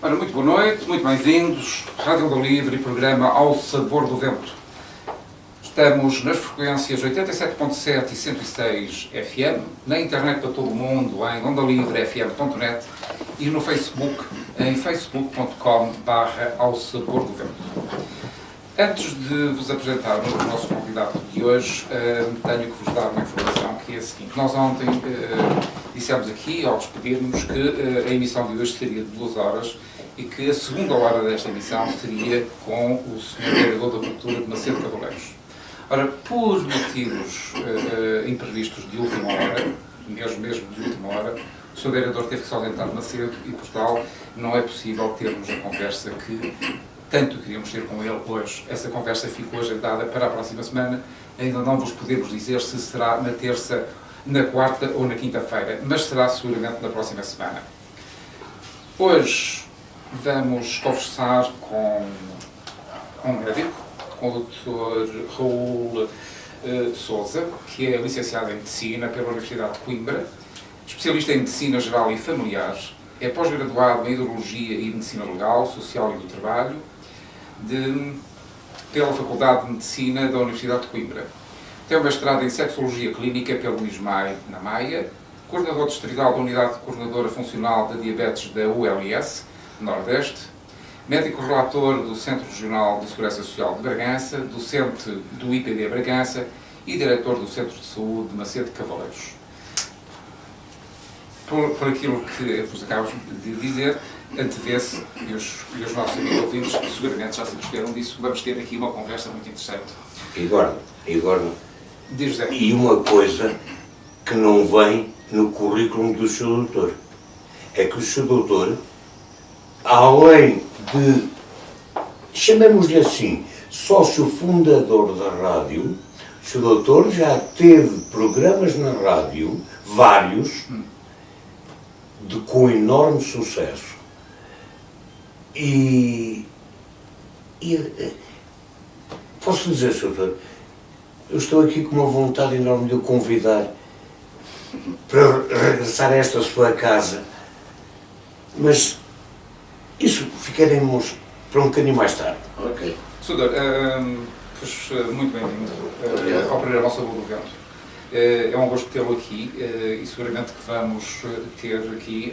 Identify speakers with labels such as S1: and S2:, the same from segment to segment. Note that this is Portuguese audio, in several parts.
S1: Ora, muito boa noite, muito bem-vindos. Rádio do Livre e programa Ao Sabor do Vento. Estamos nas frequências 87.7 e 106 FM, na internet para todo o mundo, em ondalivrefm.net e no Facebook, em facebook.com/Ao Sabor do Vento. Antes de vos apresentar o nosso convidado de hoje, tenho que vos dar uma informação que é a seguinte. Nós ontem dissemos aqui, ao despedir-nos, que a emissão de hoje seria de 2 horas e que a segunda hora desta emissão seria com o Sr. Vereador da Cultura de Macedo Cavaleiros. Ora, por motivos imprevistos de última hora, mesmo de última hora, o Sr. Vereador teve que se ausentar de Macedo e, por tal, não é possível termos a conversa que tanto queríamos ter com ele hoje. Essa conversa ficou agendada para a próxima semana. Ainda não vos podemos dizer se será na terça, na quarta ou na quinta-feira, mas será seguramente na próxima semana. Hoje vamos conversar com um médico, com o Dr. Raul Sousa, que é licenciado em Medicina pela Universidade de Coimbra, especialista em Medicina Geral e Familiar, é pós-graduado em Hidrologia e Medicina Legal, Social e do Trabalho, pela Faculdade de Medicina da Universidade de Coimbra. Tem um mestrado em Sexologia Clínica pelo ISMAI, na Maia, coordenador distrital da Unidade Coordenadora Funcional de Diabetes da ULS, Nordeste, médico relator do Centro Regional de Segurança Social de Bragança, docente do IPD Bragança e diretor do Centro de Saúde de Macedo Cavaleiros. Por aquilo que vos acabamos de dizer, antevê-se, e os nossos amigos ouvintes seguramente já se perceberam disso, vamos ter aqui uma conversa muito interessante.
S2: Eduardo,
S1: Diz, José.
S2: E uma coisa que não vem no currículo do Sr. Doutor, é que o Sr. Doutor, além de, chamemos-lhe assim, sócio fundador da rádio, o Sr. Doutor já teve programas na rádio, vários, com enorme sucesso. E posso dizer, Sr. Doutor, eu estou aqui com uma vontade enorme de o convidar para regressar a esta sua casa, mas isso ficaremos para um bocadinho mais tarde.
S1: Ok. Senhor, muito bem-vindo ao programa Ao Sabor do Vento. É um gosto tê-lo aqui e seguramente que vamos ter aqui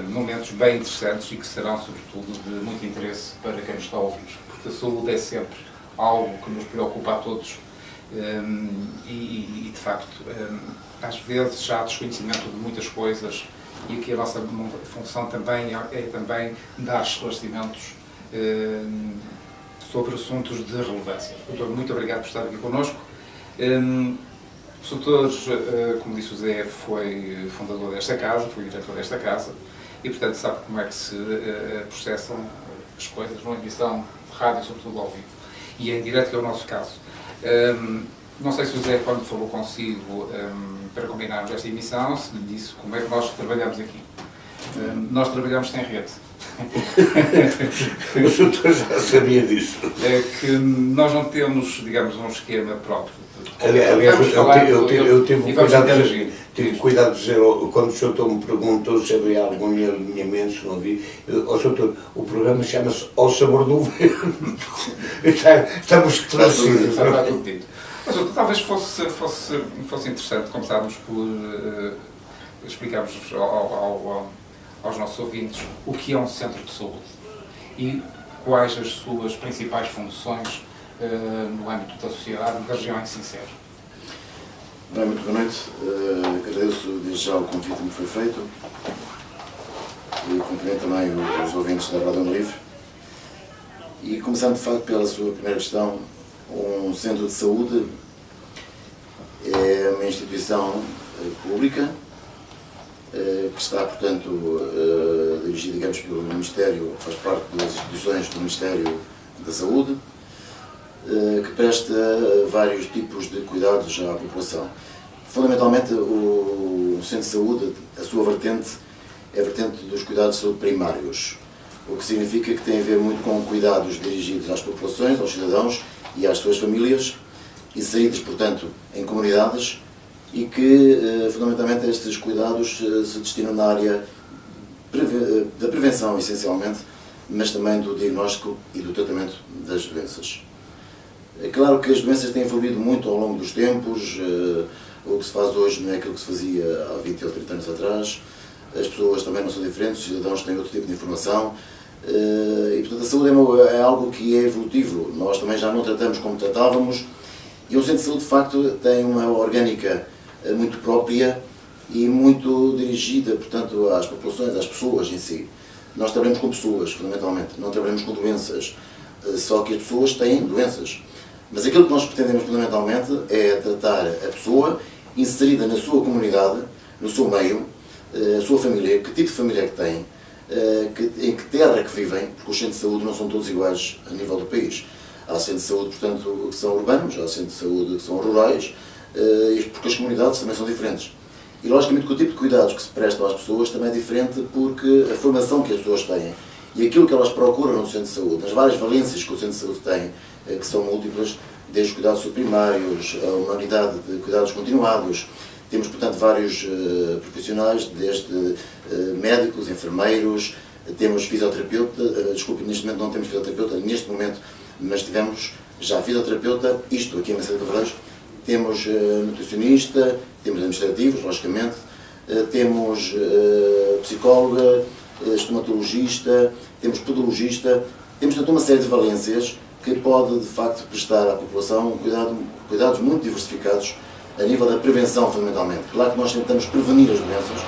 S1: momentos bem interessantes e que serão, sobretudo, de muito interesse para quem nos está a ouvir, porque a saúde é sempre algo que nos preocupa a todos e de facto, às vezes já há desconhecimento de muitas coisas e aqui a nossa função também é também dar esclarecimentos sobre assuntos de relevância. Doutor, muito obrigado por estar aqui connosco. O doutor, como disse o Zé, foi fundador desta casa, foi diretor desta casa e, portanto, sabe como é que se processam as coisas numa emissão de rádio, sobretudo ao vivo. E é em direto, que é o nosso caso. Não sei se o Zé, quando falou consigo para combinarmos esta emissão, se lhe disse como é que nós trabalhamos aqui. Nós trabalhamos sem rede.
S2: O doutor já sabia disso.
S1: É que nós não temos, digamos, um esquema próprio.
S2: Aliás, eu tive cuidado de dizer, quando o Sr. me perguntou se havia algum alinhamento, se não havia, Sr. o programa chama-se Ao Sabor do Vento. Estamos esclarecidos.
S1: Está tudo dito. Mas talvez fosse interessante começarmos por explicarmos aos nossos ouvintes o que é um centro de saúde e quais as suas principais funções no âmbito da sociedade, da região em que se insere.
S3: Bem, muito boa noite. Agradeço desde já o convite que me foi feito e cumprimento também os ouvintes da Rádio Livre. E começando de facto pela sua primeira questão, um centro de saúde é uma instituição pública que está, portanto, dirigida, digamos, pelo Ministério, faz parte das instituições do Ministério da Saúde, que presta vários tipos de cuidados à população. Fundamentalmente, o centro de saúde, a sua vertente, é a vertente dos cuidados de saúde primários, o que significa que tem a ver muito com cuidados dirigidos às populações, aos cidadãos e às suas famílias, inseridos, portanto, em comunidades, e que, fundamentalmente, estes cuidados se destinam na área da prevenção, essencialmente, mas também do diagnóstico e do tratamento das doenças. É claro que as doenças têm evoluído muito ao longo dos tempos, o que se faz hoje não é aquilo que se fazia há 20 ou 30 anos atrás, as pessoas também não são diferentes, os cidadãos têm outro tipo de informação, e portanto a saúde é algo que é evolutivo, nós também já não tratamos como tratávamos, e o centro de saúde de facto tem uma orgânica muito própria e muito dirigida, portanto, às populações, às pessoas em si. Nós trabalhamos com pessoas, fundamentalmente, não trabalhamos com doenças, só que as pessoas têm doenças. Mas aquilo que nós pretendemos fundamentalmente é tratar a pessoa inserida na sua comunidade, no seu meio, a sua família, que tipo de família é que tem, em que terra é que vivem, porque os centros de saúde não são todos iguais a nível do país. Há centros de saúde, portanto, que são urbanos, há centros de saúde que são rurais, porque as comunidades também são diferentes. E logicamente que o tipo de cuidados que se prestam às pessoas também é diferente porque a formação que as pessoas têm e aquilo que elas procuram no centro de saúde, nas várias valências que o centro de saúde tem, que são múltiplas, desde os cuidados primários, a uma unidade de cuidados continuados. Temos, portanto, vários profissionais, desde médicos, enfermeiros, temos fisioterapeuta, desculpe, neste momento não temos fisioterapeuta, neste momento, mas tivemos já fisioterapeuta, isto aqui em Macedo de Cavaleiros, temos nutricionista, temos administrativos, logicamente, temos psicóloga, estomatologista, temos podologista, temos portanto uma série de valências que pode de facto prestar à população cuidados muito diversificados a nível da prevenção fundamentalmente. Claro que nós tentamos prevenir as doenças,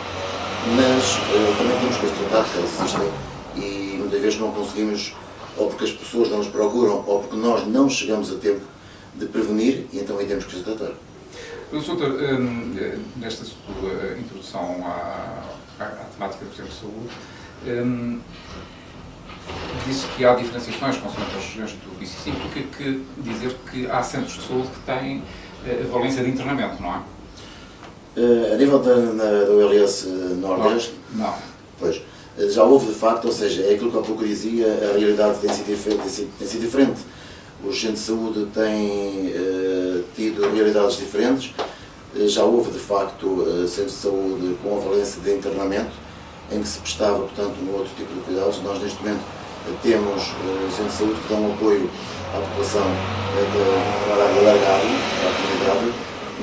S3: mas também temos que as tratar, porque elas existem e muitas vezes não conseguimos, ou porque as pessoas não nos procuram, ou porque nós não chegamos a tempo de prevenir e então aí temos que as tratar.
S1: Doutor, nesta sua introdução à temática do centro de saúde, disse que há diferenciações consoante as regiões do BCC, porque que dizer que há centros de saúde que têm valência de internamento, não é?
S3: A nível da OLS Nordeste?
S1: Não.
S3: Pois, já houve de facto, ou seja, é aquilo que há pouco dizia, a realidade tem sido diferente. Os centros de saúde têm tido realidades diferentes. Já houve, de facto, centros de saúde com a valência de internamento, em que se prestava, portanto, no outro tipo de cuidados. Nós, neste momento, temos centros de saúde que dão apoio à população da área alargada, à comunidade,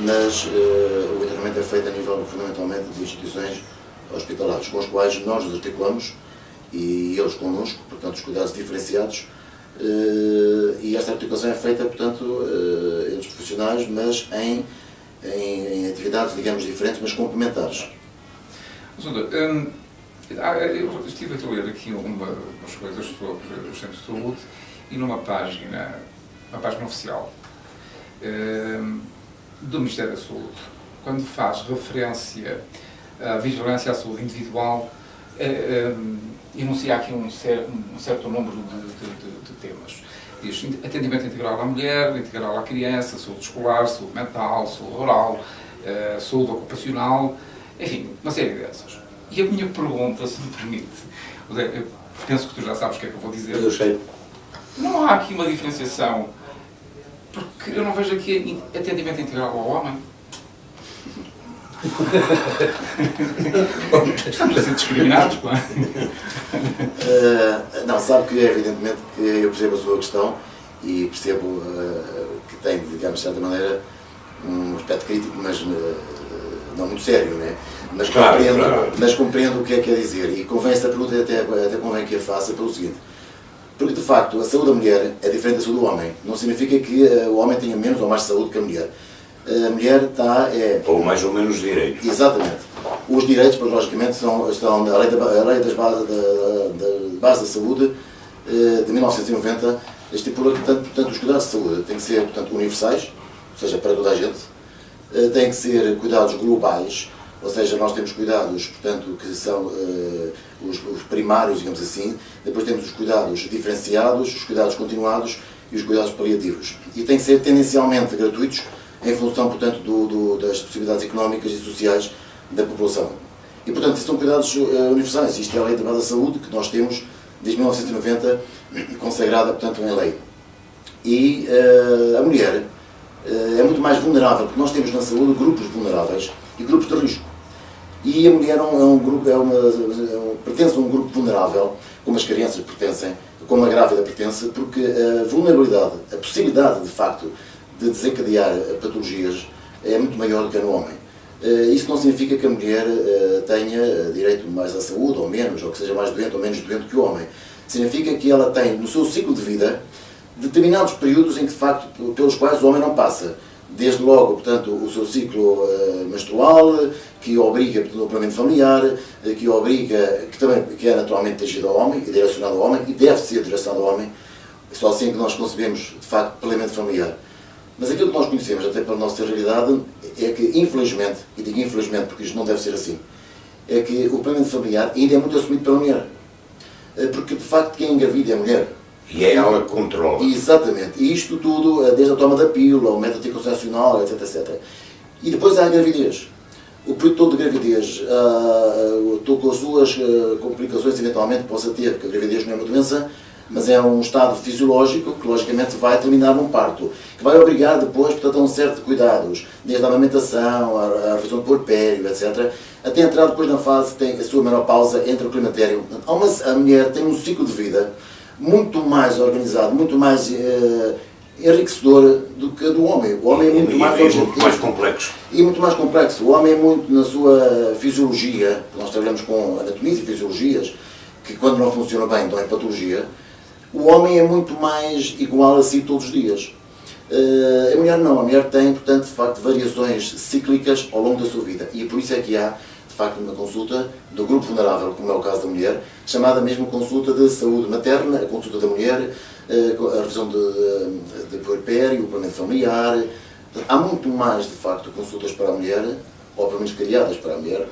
S3: mas o internamento é feito a nível, fundamentalmente, de instituições hospitalares, com as quais nós nos articulamos, e eles connosco, portanto, os cuidados diferenciados. E esta articulação é feita, portanto, entre os profissionais, mas em atividades, digamos, diferentes, mas complementares.
S1: Eu estive a ler aqui umas coisas sobre os centros de saúde e numa página oficial do Ministério da Saúde, quando faz referência à vigilância à saúde individual, enuncia aqui um certo número de temas. Diz atendimento integral à mulher, integral à criança, saúde escolar, saúde mental, saúde rural, saúde ocupacional, enfim, uma série dessas. E a minha pergunta, se me permite, eu penso que tu já sabes o que é que eu vou dizer.
S2: Eu sei.
S1: Não há aqui uma diferenciação, porque eu não vejo aqui atendimento integral ao homem. Estamos a ser discriminados, não é?
S3: Não, sabe que evidentemente que eu percebo a sua questão e percebo que tem, digamos, de certa maneira, um aspecto crítico, mas não muito sério, não é? Mas,
S2: claro,
S3: mas compreendo o que é que quer dizer e convém esta pergunta, até convém que a faça pelo seguinte. Porque, de facto, a saúde da mulher é diferente da saúde do homem. Não significa que o homem tenha menos ou mais saúde que a mulher. A mulher está...
S2: Ou mais ou menos direitos.
S3: Exatamente. Os direitos, pois, logicamente, estão na lei das bases da saúde de 1990, estipula que, portanto, os cuidados de saúde têm que ser, portanto, universais, ou seja, para toda a gente, têm que ser cuidados globais, ou seja, nós temos cuidados, portanto, que são os primários, digamos assim, depois temos os cuidados diferenciados, os cuidados continuados e os cuidados paliativos. E têm que ser tendencialmente gratuitos, em função, portanto, das possibilidades económicas e sociais da população. E, portanto, são cuidados universais. Isto é a Lei da Base da Saúde, que nós temos desde 1990, consagrada, portanto, em lei. E a mulher é muito mais vulnerável, porque nós temos na saúde grupos vulneráveis e grupos de risco. E a mulher é um grupo, pertence a um grupo vulnerável, como as crianças pertencem, como a grávida pertence, porque a vulnerabilidade, a possibilidade, de facto, de desencadear patologias é muito maior do que a no homem. Isso não significa que a mulher tenha direito mais à saúde, ou menos, ou que seja mais doente ou menos doente que o homem. Significa que ela tem, no seu ciclo de vida, determinados períodos em que, de facto, pelos quais o homem não passa. Desde logo, portanto, o seu ciclo menstrual, que obriga, portanto, o planeamento familiar, que é naturalmente dirigido ao homem, e direcionado ao homem, e deve ser direcionado ao homem. É só assim que nós concebemos, de facto, planeamento familiar. Mas aquilo que nós conhecemos, até para a nossa realidade, é que, infelizmente, e digo infelizmente porque isto não deve ser assim, é que o planeamento familiar ainda é muito assumido pela mulher. Porque, de facto, quem engravida é a mulher.
S2: E é ela que controla.
S3: Exatamente. E isto tudo, desde a toma da pílula, o método anticoncepcional, etc, etc. E depois há a gravidez. O período todo de gravidez, com as suas complicações, eventualmente possa ter, porque a gravidez não é uma doença, mas é um estado fisiológico que, logicamente, vai terminar num parto, que vai obrigar depois, portanto, a um certo de cuidados, desde a amamentação, a revisão do puerpério, etc., até entrar depois na fase, tem a sua menopausa, entra o climatério. A mulher tem um ciclo de vida muito mais organizado, muito mais enriquecedor do que do homem. O homem é muito
S2: mais complexo.
S3: E muito mais complexo. O homem é muito na sua fisiologia, nós trabalhamos com anatomias e fisiologias, que quando não funciona bem, então é patologia. O homem é muito mais igual a si todos os dias. A mulher não. A mulher tem, portanto, de facto, variações cíclicas ao longo da sua vida. E por isso é que há, de facto, uma consulta do grupo vulnerável, como é o caso da mulher, chamada mesmo consulta de saúde materna, a consulta da mulher, a revisão de puerpério, o planeamento familiar. Há muito mais, de facto, consultas para a mulher, ou pelo menos criadas para a mulher,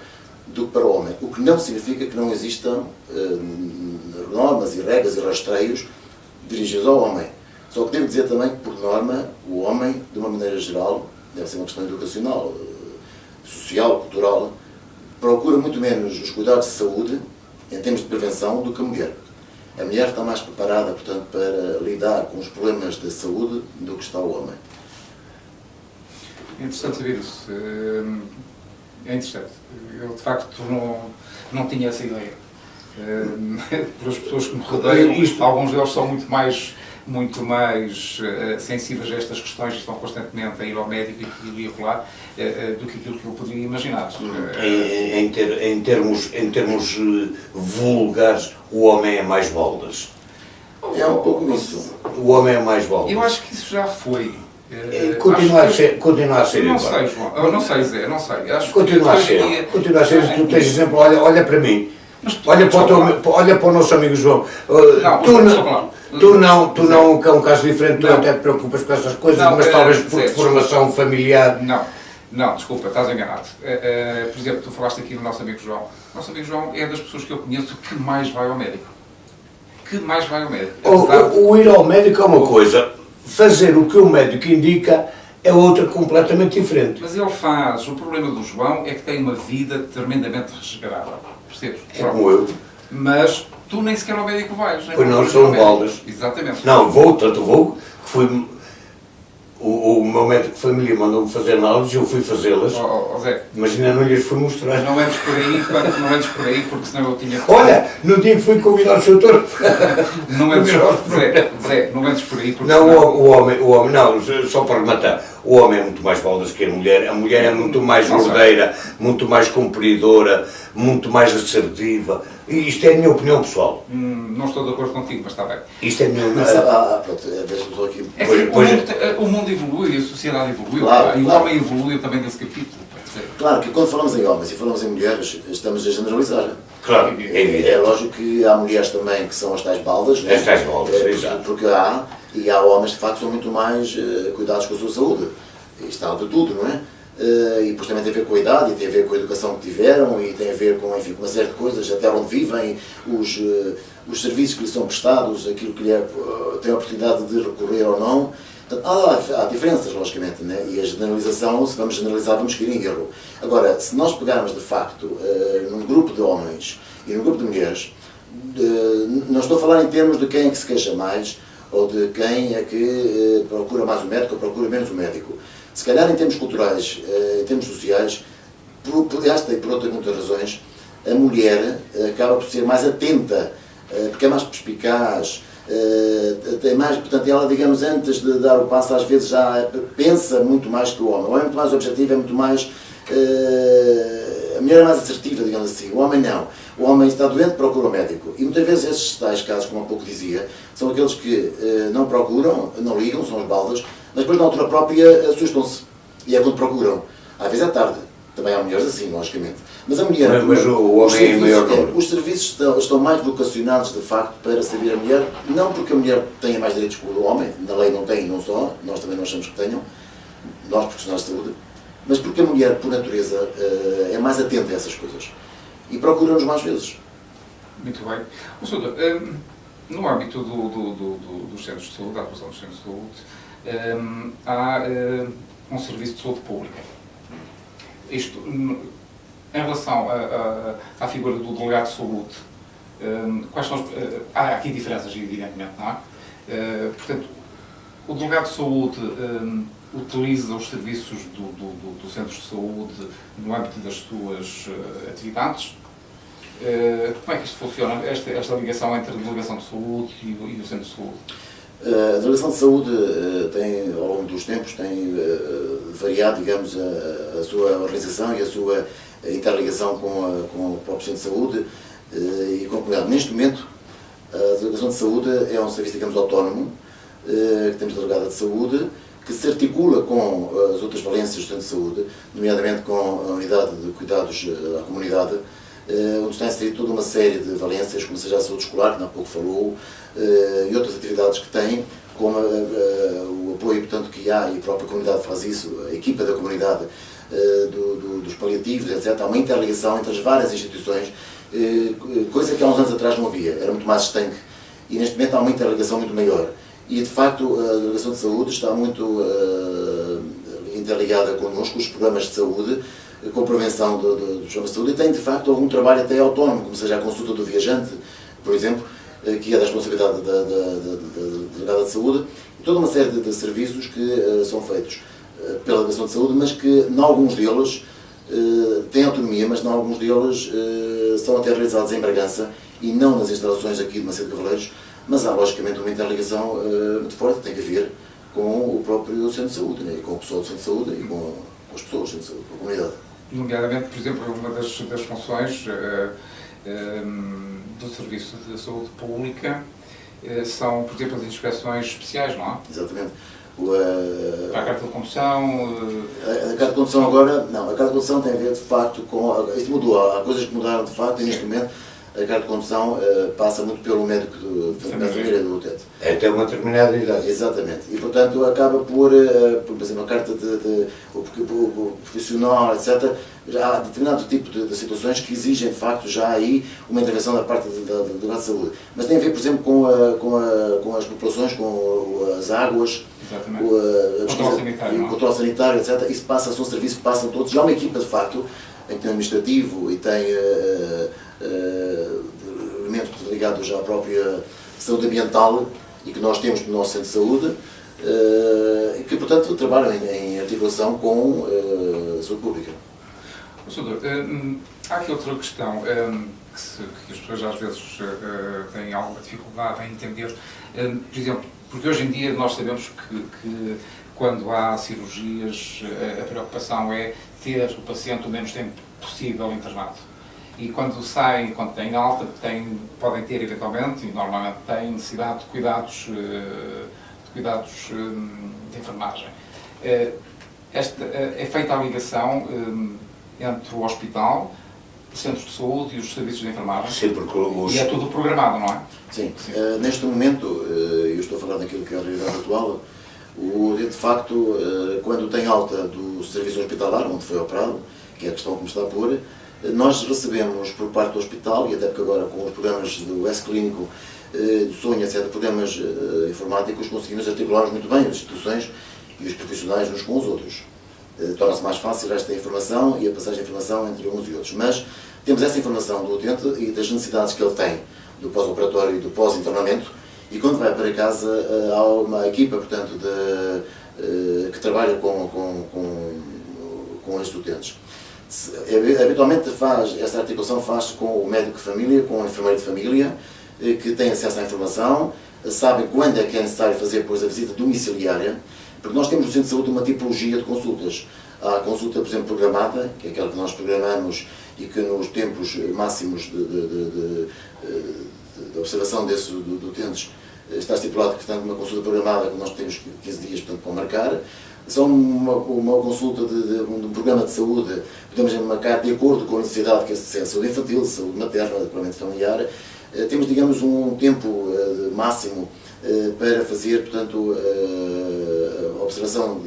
S3: do que para o homem. O que não significa que não existam normas e regras e rastreios dirigidos ao homem. Só que devo dizer também que, por norma, o homem, de uma maneira geral, deve ser uma questão educacional, social, cultural, procura muito menos os cuidados de saúde, em termos de prevenção, do que a mulher. A mulher está mais preparada, portanto, para lidar com os problemas de saúde do que está o homem.
S1: É interessante saber isso. É interessante. Eu, de facto, não tinha essa ideia. Pelas pessoas que me rodeiam, alguns deles são muito mais sensíveis a estas questões e estão constantemente a ir ao médico e a colar do que aquilo que eu poderia imaginar.
S2: Em termos vulgares, o homem é mais baldas.
S3: É um pouco isso.
S2: O homem é mais baldas.
S1: Eu acho que isso já foi.
S2: Continua a ser.
S1: Não sei, João. Eu não sei, Zé. Não sei. Acho
S2: continua a ser. Continua a ser. Tu tens exemplo. Olha para mim. Olha para o nosso amigo João. Tu não, que é um caso diferente, tu até te preocupas com essas coisas, mas talvez por formação familiar.
S1: Não, desculpa, estás enganado. Por exemplo, tu falaste aqui no nosso amigo João. O nosso amigo João é das pessoas que eu conheço que mais vai ao médico.
S2: O ir ao médico é uma coisa, fazer o que o médico indica é outra completamente diferente.
S1: Mas ele faz. O problema do João é que tem uma vida tremendamente resgrada. Percebes?
S2: É como eu.
S1: Mas tu nem sequer ao médico vais.
S2: Pois não, são baldas.
S1: Exatamente.
S2: Não, vou, que fui... O meu médico de família mandou-me fazer análises e eu fui fazê-las.
S1: Zé,
S2: imagina, não lhes fui mostrar.
S1: Não entres por aí, porque senão eu tinha...
S2: Olha, no dia que fui convidar o seu doutor...
S1: Zé, não entres por aí, porque
S2: não,
S1: senão...
S2: o homem, não, só para rematar, o homem é muito mais baldas que a mulher é muito mais gordeira, muito mais cumpridora, muito mais assertiva. E isto é a minha opinião pessoal.
S1: Não estou de acordo contigo, mas está bem.
S2: Isto é a minha
S3: deixa-me aqui.
S1: O mundo evolui, a sociedade evoluiu,
S3: claro,
S1: e o homem evoluiu também nesse capítulo.
S3: Claro que quando falamos em homens e falamos em mulheres, estamos a generalizar.
S2: Claro,
S3: é lógico que há mulheres também que são as tais baldas,
S2: as tais baldas, exato.
S3: Porque há homens que de facto são muito mais cuidados com a sua saúde. Isto há de tudo, não é? E depois também tem a ver com a idade, e tem a ver com a educação que tiveram, e tem a ver com, enfim, com uma série de coisas, até onde vivem, os serviços que lhes são prestados, aquilo que lhe tem a oportunidade de recorrer ou não. Portanto, há diferenças, logicamente, né? E a generalização, se vamos generalizar, vamos cair em erro. Agora, se nós pegarmos, de facto, num grupo de homens e num grupo de mulheres, não estou a falar em termos de quem é que se queixa mais, ou de quem é que procura mais o médico ou procura menos o médico. Se calhar, em termos culturais, em termos sociais, por esta e por outras muitas razões, a mulher acaba por ser mais atenta, porque é mais perspicaz, tem mais, portanto, ela, digamos, antes de dar o passo, às vezes já pensa muito mais que o homem. O homem é muito mais objetivo, é muito mais... a mulher é mais assertiva, digamos assim. O homem não. O homem está doente, procura o médico. E muitas vezes esses tais casos, como há pouco dizia, são aqueles que não procuram, não ligam, são os baldas, mas depois na altura própria assustam-se. E é quando procuram. Às vezes é tarde. Também há mulheres assim, logicamente. Mas a mulher...
S2: Mas o homem é maior número.
S3: Os serviços estão mais vocacionados, de facto, para servir a mulher, não porque a mulher tenha mais direitos que o homem, na lei não tem, não só, nós também não achamos que tenham, nós profissionais de saúde, mas porque a mulher, por natureza, é mais atenta a essas coisas. E procura-nos mais vezes.
S1: Muito bem. Doutor, no âmbito dos centros de saúde, da atuação dos centros de saúde, há um serviço de saúde pública. Isto, em relação à figura do delegado de saúde, quais são há aqui diferenças, evidentemente, não há? Portanto, o delegado de saúde utiliza os serviços do centro de saúde no âmbito das suas atividades. Como é que isto funciona, esta ligação entre a delegação de saúde e o centro de saúde?
S3: A delegação de saúde tem, ao longo dos tempos, tem variado, digamos, a sua organização e a sua interligação com o próprio centro de saúde e com a comunidade. Neste momento, a delegação de saúde é um serviço, digamos, autónomo, que temos delegada de saúde, que se articula com as outras valências do centro de saúde, nomeadamente com a unidade de cuidados à comunidade, onde está inserida toda uma série de valências, como seja a saúde escolar, que há pouco falou, e outras atividades que tem, como o apoio, portanto, que há, e a própria comunidade faz isso, a equipa da comunidade, dos paliativos, etc. Há uma interligação entre as várias instituições, coisa que há uns anos atrás não havia, era muito mais estanque, e neste momento há uma interligação muito maior. E, de facto, a Delegação de Saúde está muito interligada connosco, os programas de saúde, com a prevenção dos problemas de saúde, e tem, de facto, algum trabalho até autónomo, como seja a consulta do viajante, por exemplo, que é da responsabilidade da Delegada de Saúde, e toda uma série de serviços que são feitos pela Delegação de Saúde, mas que, em alguns deles, têm autonomia, mas em alguns deles são até realizados em Bragança, e não nas instalações aqui de Macedo de Cavaleiros, mas há, logicamente, uma interligação muito forte, tem que ver com o próprio centro de saúde, né? E com o pessoal do centro de saúde e com as pessoas do centro de saúde, com a comunidade.
S1: Nomeadamente, por exemplo, uma das funções do Serviço de Saúde Pública são, por exemplo, as inspeções especiais, não é?
S3: Exatamente.
S1: Para a carta de condução...
S3: A carta de condução agora, não, a carta de condução tem a ver, de facto, com... Isto mudou, há coisas que mudaram, de facto, e neste momento a carta de condução passa muito pelo médico da família do utente.
S2: É até uma determinada idade.
S3: Exatamente. E, portanto, acaba por exemplo, a carta o profissional, etc., já há determinado tipo de situações que exigem, de facto, já aí uma intervenção da parte da saúde. Mas tem a ver, por exemplo, com as populações, com as águas, o controle sanitário, etc. Isso passa, são serviços que passam todos. Já há uma equipa, de facto, em que tem administrativo e tem elementos ligados à própria saúde ambiental e que nós temos no nosso centro de saúde e que, portanto, trabalham em articulação com a saúde pública.
S1: Doutor, há aqui outra questão que as pessoas às vezes têm alguma dificuldade em entender. Por exemplo, porque hoje em dia nós sabemos que quando há cirurgias a preocupação é ter o paciente o menos tempo possível internado. E quando saem, quando têm alta, podem ter eventualmente, e normalmente têm, necessidade de cuidados de enfermagem. É feita a ligação entre o hospital, os centros de saúde e os serviços de enfermagem.
S2: Sim, porque
S1: e é tudo programado, não é?
S3: Sim. Neste momento, eu estou a falar daquilo que é a realidade atual, de facto, quando tem alta do serviço hospitalar, onde foi operado, que é a questão que me está a pôr, nós recebemos por parte do hospital, e até porque agora com os programas do S-Clínico, do Sonho, etc., programas informáticos, conseguimos articular muito bem as instituições e os profissionais uns com os outros. Torna-se mais fácil esta informação e a passagem de informação entre uns e outros. Mas temos essa informação do utente e das necessidades que ele tem do pós-operatório e do pós-internamento, e quando vai para casa há uma equipa, portanto, que trabalha com estes utentes. Habitualmente essa articulação faz com o médico de família, com o enfermeiro de família, que tem acesso à informação, sabem quando é que é necessário fazer depois a visita domiciliária, porque nós temos no centro de saúde uma tipologia de consultas. Há a consulta, por exemplo, programada, que é aquela que nós programamos e que nos tempos máximos de observação desses utentes está estipulado que, portanto, uma consulta programada que nós temos 15 dias, portanto, para marcar. Só uma consulta de um programa de saúde, podemos marcar de acordo com a necessidade, que é a saúde infantil, saúde materna, departamento familiar. Temos, digamos, um tempo máximo para fazer, portanto, a observação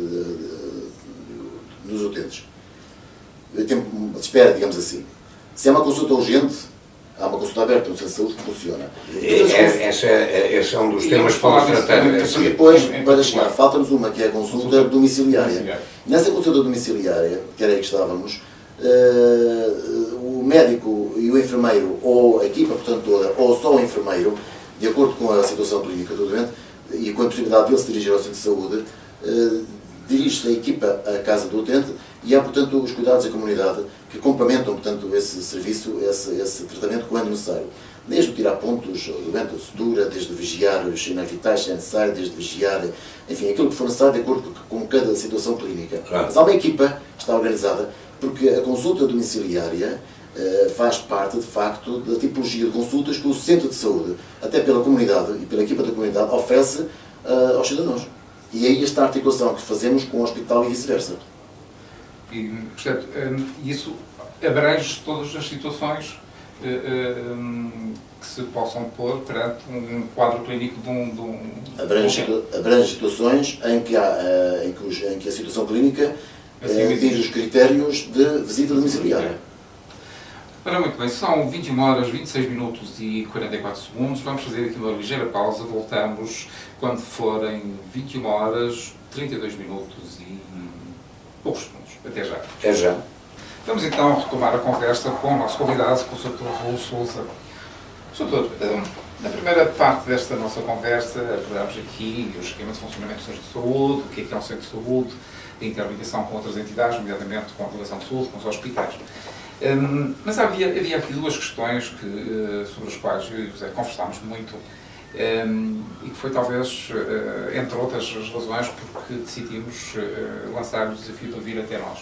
S3: dos utentes. Tempo de espera, digamos assim. Se é uma consulta urgente, há uma consulta aberta no centro de saúde que funciona.
S2: Esse é um dos temas que vamos tratar.
S3: E depois, para chegar, falta-nos uma, que é a consulta domiciliária. Nessa consulta domiciliária, que era aí que estávamos, o médico e o enfermeiro, ou a equipa, portanto, toda, ou só o enfermeiro, de acordo com a situação clínica do doente, e com a possibilidade dele se dirigir ao centro de saúde, dirige-se a equipa à casa do utente e há, portanto, os cuidados da comunidade que complementam, portanto, esse serviço, esse tratamento quando necessário. Desde o tirar pontos ao doente, a sutura, desde vigiar os sinais vitais, se é necessário, desde vigiar, enfim, aquilo que for necessário de acordo com cada situação clínica.
S2: Claro.
S3: Mas há uma equipa que está organizada, porque a consulta domiciliária faz parte, de facto, da tipologia de consultas que o centro de saúde, até pela comunidade e pela equipa da comunidade, oferece aos cidadãos. E é aí esta articulação que fazemos com o hospital e vice-versa.
S1: E, portanto, isso abrange todas as situações que se possam pôr perante um quadro clínico de um...
S3: Abrange situações em que a situação clínica atinge os critérios de visita domiciliária.
S1: Ora, muito bem, são 21 horas, 26 minutos e 44 segundos. Vamos fazer aqui uma ligeira pausa. Voltamos quando forem 21 horas, 32 minutos e poucos segundos. Até já.
S2: Até já.
S1: Vamos então retomar a conversa com o nosso convidado, com o Sr. Raul Sousa. Doutor, na primeira parte desta nossa conversa, abordámos aqui o esquema de funcionamento dos centros de saúde, o que é um centro de saúde, a interligação com outras entidades, nomeadamente com a delegação de saúde, com os hospitais. Mas havia aqui duas questões sobre as quais eu e o José conversámos muito e que foi talvez, entre outras razões, porque decidimos lançar o desafio de vir até nós,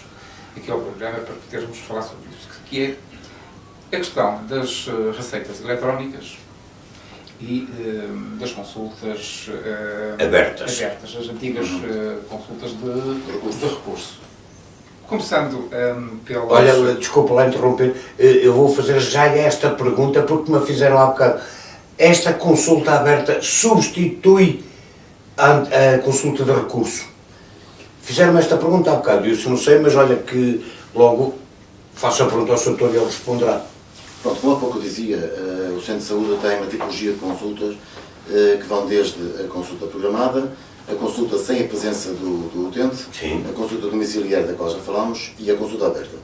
S1: aqui ao programa, para podermos falar sobre isso, que é a questão das receitas eletrónicas e das consultas
S2: abertas,
S1: as antigas consultas de recurso. Começando pela...
S2: Olha, desculpa lá interromper, eu vou fazer já esta pergunta porque me fizeram há bocado. Esta consulta aberta substitui a consulta de recurso? Fizeram-me esta pergunta há bocado, eu não sei, mas olha que logo faço a pergunta ao Sr. Doutor e ele responderá.
S3: Pronto, como há pouco eu dizia, o Centro de Saúde tem uma tipologia de consultas que vão desde a consulta programada, a consulta sem a presença do utente,
S2: Sim.
S3: A consulta domiciliar da qual já falámos e a consulta aberta.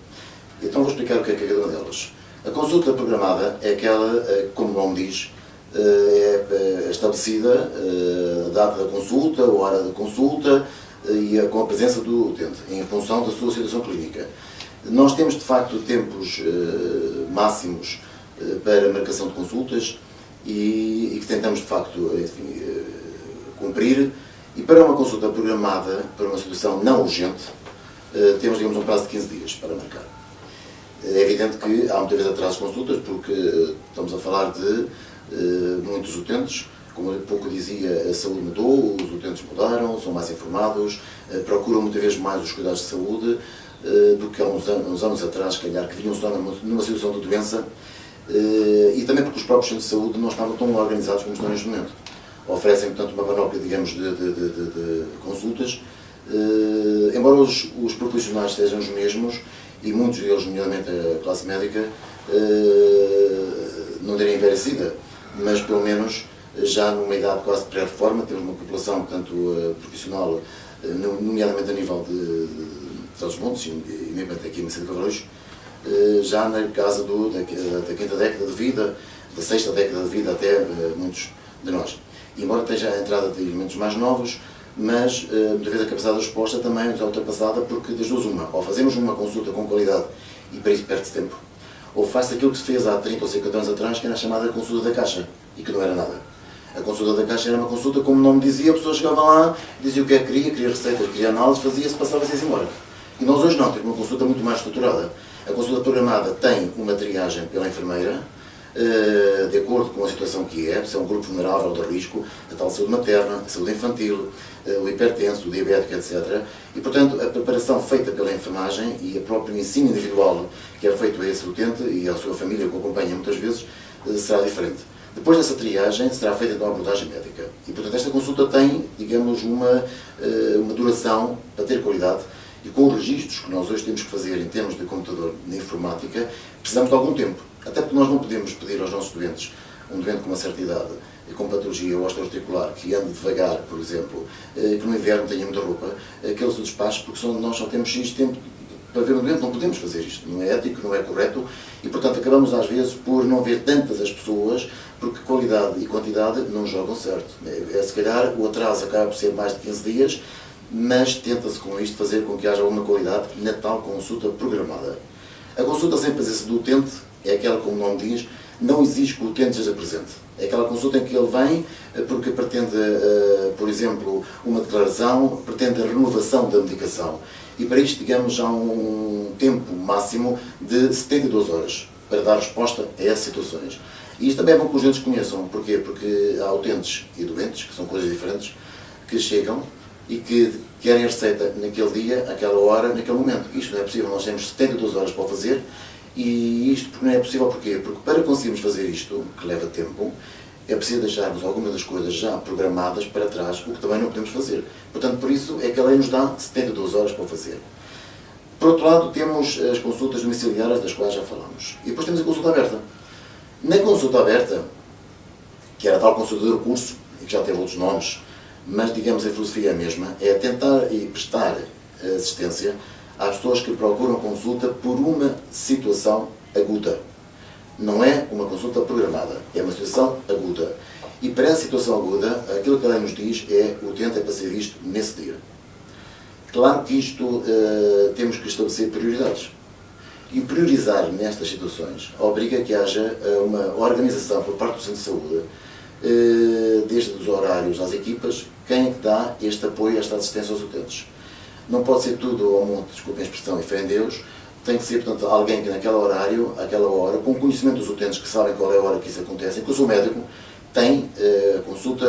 S3: Então vou explicar o que é cada uma delas. A consulta programada é aquela, como o nome diz, é estabelecida a data da consulta, a hora da consulta e com a presença do utente, em função da sua situação clínica. Nós temos, de facto, tempos máximos para marcação de consultas e que tentamos, de facto, enfim, cumprir. E para uma consulta programada, para uma situação não urgente, temos, digamos, um prazo de 15 dias para marcar. É evidente que há muitas vezes atrasos de consultas, porque estamos a falar de muitos utentes. Como há pouco dizia, a saúde mudou, os utentes mudaram, são mais informados, procuram muitas vezes mais os cuidados de saúde do que há uns anos atrás, se calhar, que vinham só numa situação de doença, e também porque os próprios centros de saúde não estavam tão organizados como estão neste momento. Oferecem, portanto, uma panóplia, digamos, de consultas, embora os profissionais sejam os mesmos, e muitos deles, nomeadamente a classe médica, não terem envelhecida, mas pelo menos já numa idade quase de pré-reforma, temos uma população, portanto, profissional, nomeadamente a nível de Trás-os-Montes e mesmo até aqui em Mercê de Cavalheiros, já na casa da quinta década de vida, da sexta década de vida até muitos de nós. Embora esteja a entrada de elementos mais novos, mas muitas vezes a capacidade de resposta também é ultrapassada porque das duas uma, ou fazemos uma consulta com qualidade e para isso perde-se tempo. Ou faz-se aquilo que se fez há 30 ou 50 anos atrás, que era a chamada consulta da Caixa, e que não era nada. A consulta da Caixa era uma consulta, como o nome dizia, a pessoa chegava lá, dizia o que é que queria receitas, queria análise, fazia-se, passava-se embora. E nós hoje não, temos uma consulta muito mais estruturada. A consulta programada tem uma triagem pela enfermeira, de acordo com a situação que é, se é um grupo vulnerável de risco, a tal saúde materna, a saúde infantil, o hipertenso, o diabético, etc. E, portanto, a preparação feita pela enfermagem e o próprio ensino individual que é feito a esse utente e à sua família que o acompanha muitas vezes, será diferente. Depois dessa triagem será feita então a abordagem médica. E, portanto, esta consulta tem, digamos, uma duração para ter qualidade. E com os registros que nós hoje temos que fazer em termos de computador, de informática, precisamos de algum tempo. Até porque nós não podemos pedir aos nossos doentes, um doente com uma certa idade, com patologia osteoarticular, que ande devagar, por exemplo, que no inverno tenha muita roupa, que ele se despache, porque nós só temos X tempo para ver um doente, não podemos fazer isto. Não é ético, não é correto, e portanto acabamos às vezes por não ver tantas as pessoas, porque qualidade e quantidade não jogam certo. Se calhar o atraso acaba por ser mais de 15 dias, mas tenta-se com isto fazer com que haja alguma qualidade na tal consulta programada. A consulta sem presença do utente é aquela, como o nome diz, não exige que o utente esteja presente. É aquela consulta em que ele vem porque pretende, por exemplo, uma declaração, pretende a renovação da medicação. E para isto, digamos, há um tempo máximo de 72 horas para dar resposta a essas situações. E isto também é bom que os doentes conheçam. Porquê? Porque há utentes e doentes, que são coisas diferentes, que chegam e que querem a receita naquele dia, naquela hora, naquele momento. Isto não é possível, nós temos 72 horas para o fazer, e isto porque não é possível, porquê? Porque para conseguirmos fazer isto, que leva tempo, é preciso deixarmos algumas das coisas já programadas para trás, o que também não podemos fazer. Portanto, por isso é que a lei nos dá 72 horas para o fazer. Por outro lado, temos as consultas domiciliárias, das quais já falamos. E depois temos a consulta aberta. Na consulta aberta, que era a tal consulta de recurso, e que já teve outros nomes, mas, digamos, a filosofia é a mesma, é tentar e prestar assistência às pessoas que procuram consulta por uma situação aguda. Não é uma consulta programada, é uma situação aguda. E para a situação aguda, aquilo que a lei nos diz é o utente é para ser visto nesse dia. Claro que isto temos que estabelecer prioridades. E priorizar nestas situações obriga que haja uma organização por parte do Centro de Saúde, desde os horários às equipas, quem é que dá este apoio, esta assistência aos utentes. Não pode ser tudo ao monte, desculpem a expressão, e fé em Deus. Tem que ser, portanto, alguém que naquele horário, àquela hora, com conhecimento dos utentes que sabem qual é a hora que isso acontece, inclusive o médico, tem consulta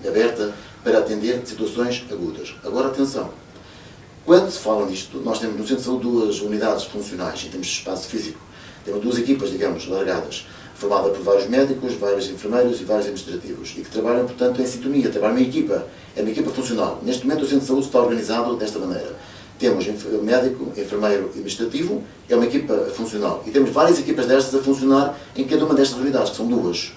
S3: aberta para atender situações agudas. Agora, atenção, quando se fala disto, nós temos no Centro de Saúde duas unidades funcionais, em termos de espaço físico. Temos duas equipas, digamos, largadas, formadas por vários médicos, vários enfermeiros e vários administrativos, e que trabalham, portanto, em sintonia, trabalham em equipa. É uma equipa funcional. Neste momento, o Centro de Saúde está organizado desta maneira. Temos médico, enfermeiro e administrativo, é uma equipa funcional. E temos várias equipas destas a funcionar em cada uma destas unidades, que são duas.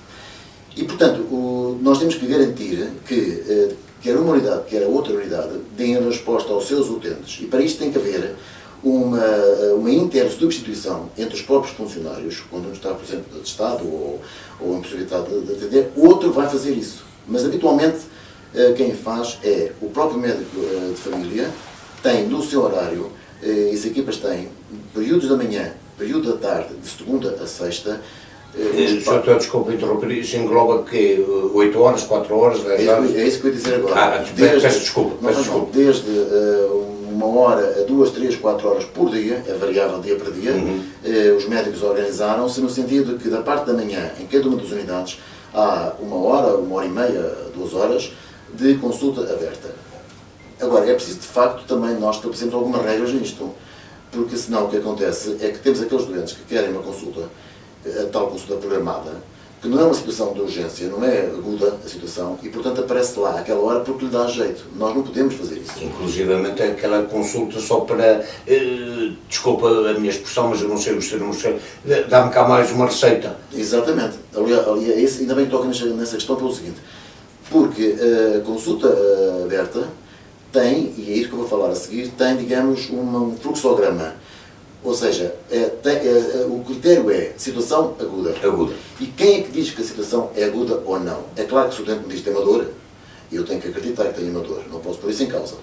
S3: E, portanto, nós temos que garantir que, quer uma unidade, quer a outra unidade, deem a resposta aos seus utentes. E para isto tem que haver uma intersubstituição entre os próprios funcionários, quando um está, por exemplo, de Estado ou impossibilitado de atender, outro vai fazer isso. Mas, habitualmente, quem faz é o próprio médico de família, tem no seu horário, e as equipas têm, períodos da manhã, período da tarde, de segunda a sexta.
S2: Desculpa interromper, isso engloba que 8 horas, 4 horas, 10 horas?
S3: É isso que eu ia dizer agora.
S2: Peço desculpa.
S3: Desde 1 hora a 2, 3, 4 horas por dia, é variável dia para dia, os médicos organizaram-se no sentido de que da parte da manhã, em cada uma das unidades, há 1 hora, 1 hora e meia, 2 horas de consulta aberta. Agora, é preciso, de facto, também nós estabelecemos algumas regras nisto, porque senão o que acontece é que temos aqueles doentes que querem uma consulta, a tal consulta programada, que não é uma situação de urgência, não é aguda a situação, e portanto aparece lá àquela hora porque lhe dá jeito. Nós não podemos fazer isso.
S2: Inclusivamente aquela consulta só para, desculpa a minha expressão, mas eu não sei os termos, dá-me cá mais uma receita.
S3: Exatamente. Aliás, ainda bem que toca nessa questão pelo seguinte, porque a consulta aberta tem, e é isso que eu vou falar a seguir, tem, digamos, um fluxograma. Ou seja, o critério é situação aguda. E quem é que diz que a situação é aguda ou não? É claro que se o utente me diz que tem uma dor, eu tenho que acreditar que tem uma dor, não posso pôr isso em causa.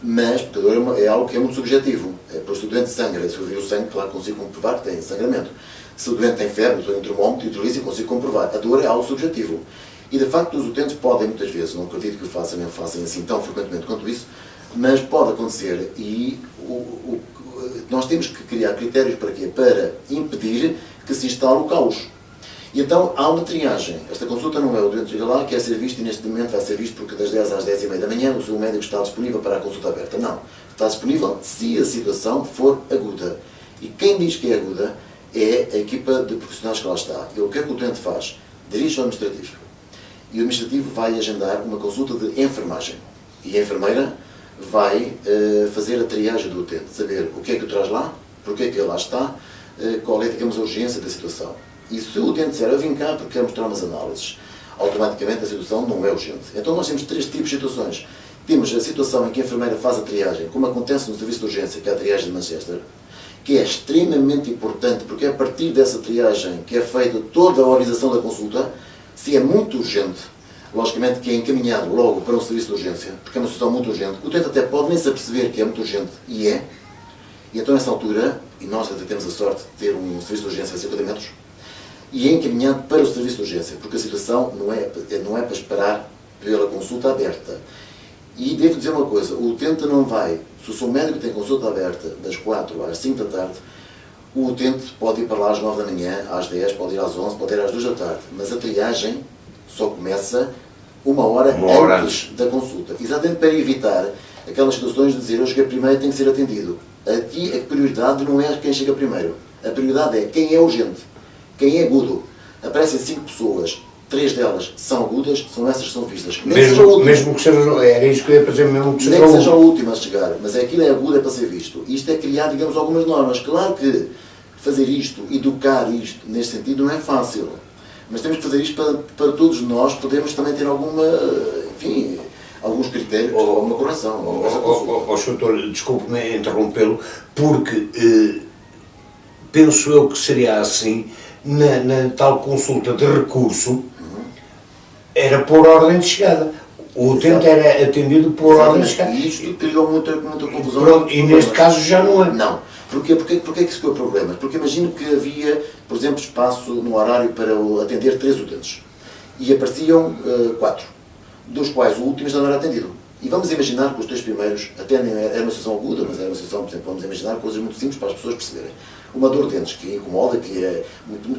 S3: Mas, porque a dor é algo que é muito subjetivo. Por se o doente sangra, se eu vir o sangue, claro que consigo comprovar que tem sangramento. Se o doente tem febre, eu tenho um termómetro e utilizo e consigo comprovar. A dor é algo subjetivo. E, de facto, os utentes podem, muitas vezes, não acredito que o façam, nem o façam assim tão frequentemente quanto isso, mas pode acontecer e nós temos que criar critérios para quê? Para impedir que se instale o caos. E então há uma triagem. Esta consulta não é o doente chega lá, quer ser visto e neste momento vai ser visto porque das 10 às 10h30 da manhã o seu médico está disponível para a consulta aberta. Não. Está disponível se a situação for aguda. E quem diz que é aguda é a equipa de profissionais que lá está. E o que é que o doente faz? Dirige ao administrativo. E o administrativo vai agendar uma consulta de enfermagem. E a enfermeira vai fazer a triagem do utente, saber o que é que o traz lá, porque é que ele lá está, qual é, digamos, a urgência da situação. E se o utente disser, eu vim cá porque quero mostrar umas análises, automaticamente a situação não é urgente. Então nós temos 3 tipos de situações. Temos a situação em que a enfermeira faz a triagem, como acontece no serviço de urgência, que é a triagem de Manchester, que é extremamente importante, porque é a partir dessa triagem que é feita toda a organização da consulta. Se é muito urgente, logicamente que é encaminhado logo para um serviço de urgência, porque é uma situação muito urgente, o utente até pode nem se aperceber que é muito urgente, e é. E então nessa altura, e nós até temos a sorte de ter um serviço de urgência a 50 metros, e é encaminhado para o serviço de urgência, porque a situação não é para esperar pela consulta aberta. E devo dizer uma coisa, o utente não vai, se o seu médico tem consulta aberta das 4 às 5 da tarde, o utente pode ir para lá às 9 da manhã, às 10, pode ir às 11, pode ir às 2 da tarde, mas a triagem só começa uma hora antes da consulta. Exatamente para evitar aquelas situações de dizer eu cheguei primeiro e tenho que ser atendido. Aqui a prioridade não é quem chega primeiro, a prioridade é quem é urgente, quem é agudo. Aparecem 5 pessoas, 3 delas são agudas, são essas que são vistas.
S2: Mesmo que seja, era isso que eu ia dizer, mesmo que seja
S3: nem que seja a última a chegar, mas aquilo é agudo, é para ser visto. Isto é criar, digamos, algumas normas. Claro que fazer isto, educar isto, neste sentido, não é fácil. Mas temos que fazer isto para todos nós podermos também ter alguma, enfim, alguns critérios, alguma correção.
S2: Doutor, desculpe-me interrompê-lo, porque penso eu que seria assim, na tal consulta de recurso, era por ordem de chegada. O utente era atendido por ordem de chegada.
S3: E isto criou muita confusão.
S2: Pronto, e neste caso já não é.
S3: Não. Porquê que isso criou problemas? Porque imagino que havia, por exemplo, espaço no horário para atender 3 utentes. E apareciam 4, dos quais o último já não era atendido. E vamos imaginar que os 3 primeiros atendem, era uma situação aguda, mas era uma situação, por exemplo, vamos imaginar coisas muito simples para as pessoas perceberem. Uma dor de dentes que incomoda, que é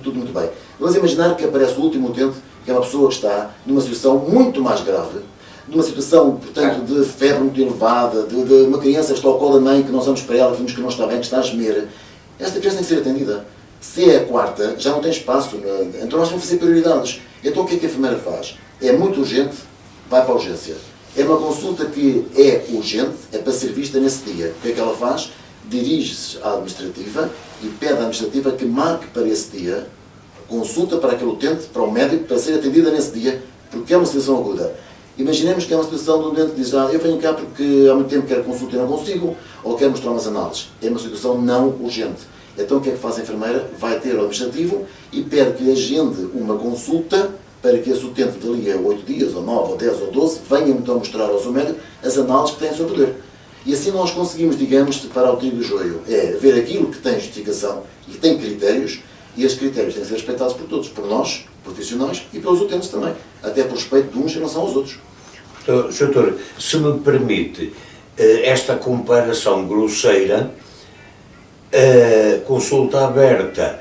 S3: tudo muito bem. Vamos imaginar que aparece o último utente, que é uma pessoa que está numa situação muito mais grave, numa situação, portanto, de febre muito elevada, de uma criança que está ao colo da mãe, que nós vamos para ela, vimos que não está bem, que está a gemer. Esta criança tem que ser atendida. Se é a 4ª, já não tem espaço. Então nós vamos fazer prioridades. Então o que é que a enfermeira faz? É muito urgente, vai para a urgência. É uma consulta que é urgente, é para ser vista nesse dia. O que é que ela faz? Dirige-se à administrativa e pede à administrativa que marque para esse dia consulta para aquele utente, para o médico, para ser atendida nesse dia, porque é uma situação aguda. Imaginemos que é uma situação de um doente que diz, eu venho cá porque há muito tempo quero consulta e não consigo, ou quero mostrar umas análises. É uma situação não urgente. Então o que é que faz a enfermeira? Vai ter o administrativo e pede que agende uma consulta para que esse utente dali a 8 dias, ou 9, ou 10, ou 12, venha então mostrar ao seu médico as análises que tem em seu poder. E assim nós conseguimos, digamos, separar o trigo do joio. É ver aquilo que tem justificação e tem critérios, e esses critérios têm que ser respeitados por todos, por nós, profissionais, e pelos utentes também, até por respeito de uns em relação aos outros.
S2: Doutor, se me permite esta comparação grosseira, a consulta aberta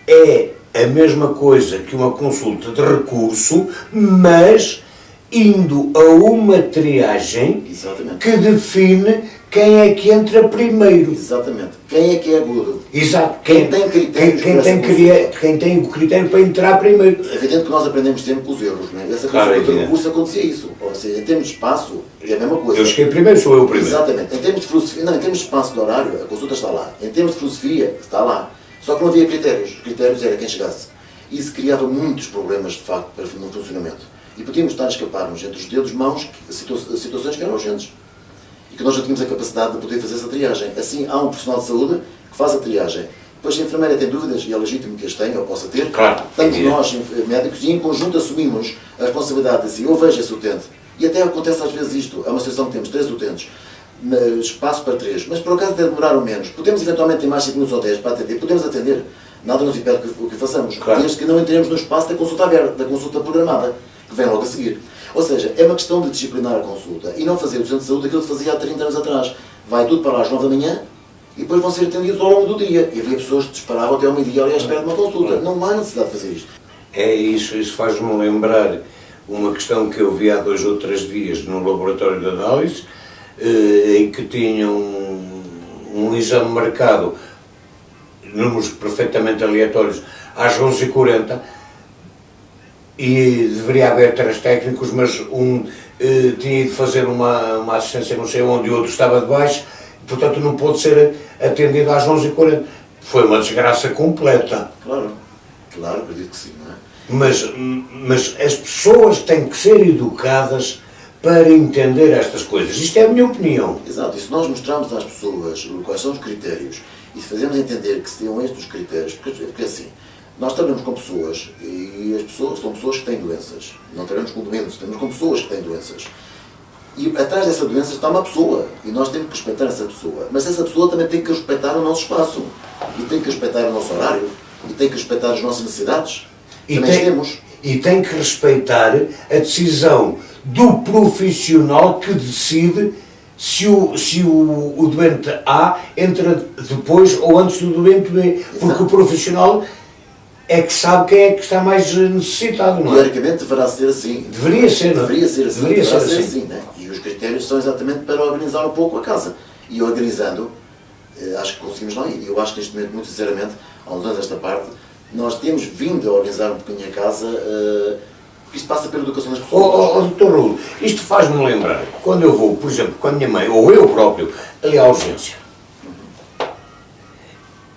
S2: é a mesma coisa que uma consulta de recurso, mas indo a uma triagem. Exatamente. Que define quem é que entra primeiro.
S3: Exatamente. Quem é que é agudo.
S2: Exato.
S3: Quem tem critérios
S2: quem tem o critério para entrar primeiro.
S3: É evidente que nós aprendemos sempre com os erros, não é? Essa consulta de recurso acontecia isso. Ou seja, em termos de espaço, é a mesma coisa.
S2: Eu cheguei primeiro, sou eu o primeiro.
S3: Exatamente. Em termos de filosofia, não, em termos de espaço de horário, a consulta está lá. Em termos de filosofia, está lá. Só que não havia critérios. Os critérios era quem chegasse. E isso criava muitos problemas, de facto, para no funcionamento. E podíamos estar a escapar-nos entre os dedos, mãos, situações que eram urgentes. E que nós já tínhamos a capacidade de poder fazer essa triagem. Assim, há um profissional de saúde que faz a triagem. Depois, se a enfermeira tem dúvidas, e é legítimo que as tenha, ou possa ter,
S2: claro,
S3: estamos nós, médicos, e em conjunto assumimos a responsabilidade de assim, eu vejo esse utente. E até acontece às vezes isto, é uma situação que temos 3 utentes. espaço para 3, mas por acaso até demoraram menos, podemos eventualmente ter mais 5 minutos ou 10 para atender, podemos atender, nada nos impede que façamos,
S2: Claro.
S3: desde que não entremos no espaço da consulta aberta, da consulta programada, que vem logo a seguir. Ou seja, é uma questão de disciplinar a consulta e não fazer o centro de saúde aquilo que fazia há 30 anos atrás. Vai tudo para às 9 da manhã e depois vão ser atendidos ao longo do dia. E havia pessoas que disparavam até ao meio-dia ali à espera de uma consulta. Não há necessidade de fazer isto.
S2: É isso faz-me lembrar uma questão que eu vi há 2 ou 3 dias no laboratório de análise, em que tinham um exame marcado, números perfeitamente aleatórios, às 11h40, e deveria haver 3 técnicos, mas um tinha ido fazer uma assistência não sei onde e o outro estava de baixo, portanto não pôde ser atendido às 11h40. Foi uma desgraça completa.
S3: Claro, acredito que sim, não é?
S2: Mas as pessoas têm que ser educadas para entender estas coisas. Isto é a minha opinião.
S3: Exato, e se nós mostrarmos às pessoas quais são os critérios e se fazemos entender que seriam estes os critérios, porque assim, nós trabalhamos com pessoas e as pessoas são pessoas que têm doenças. Não trabalhamos com doentes, trabalhamos com pessoas que têm doenças. E atrás dessa doença está uma pessoa e nós temos que respeitar essa pessoa. Mas essa pessoa também tem que respeitar o nosso espaço e tem que respeitar o nosso horário e tem que respeitar as nossas necessidades.
S2: E tem que respeitar a decisão do profissional que decide se o doente A entra depois ou antes do doente B. Porque o profissional é que sabe quem é que está mais necessitado, não é?
S3: Teoricamente deverá ser assim.
S2: Deveria ser, não é?
S3: Deveria ser assim.
S2: Deveria ser assim.
S3: Né? E os critérios são exatamente para organizar um pouco a casa. E organizando, acho que conseguimos lá ir. Eu acho que neste momento, muito sinceramente, há uns anos esta parte, nós temos vindo a organizar um bocadinho a casa, isto passa pela educação das pessoas.
S2: Dr. Raul, isto faz-me lembrar, quando eu vou, por exemplo, com a minha mãe, ou eu próprio, ali à urgência.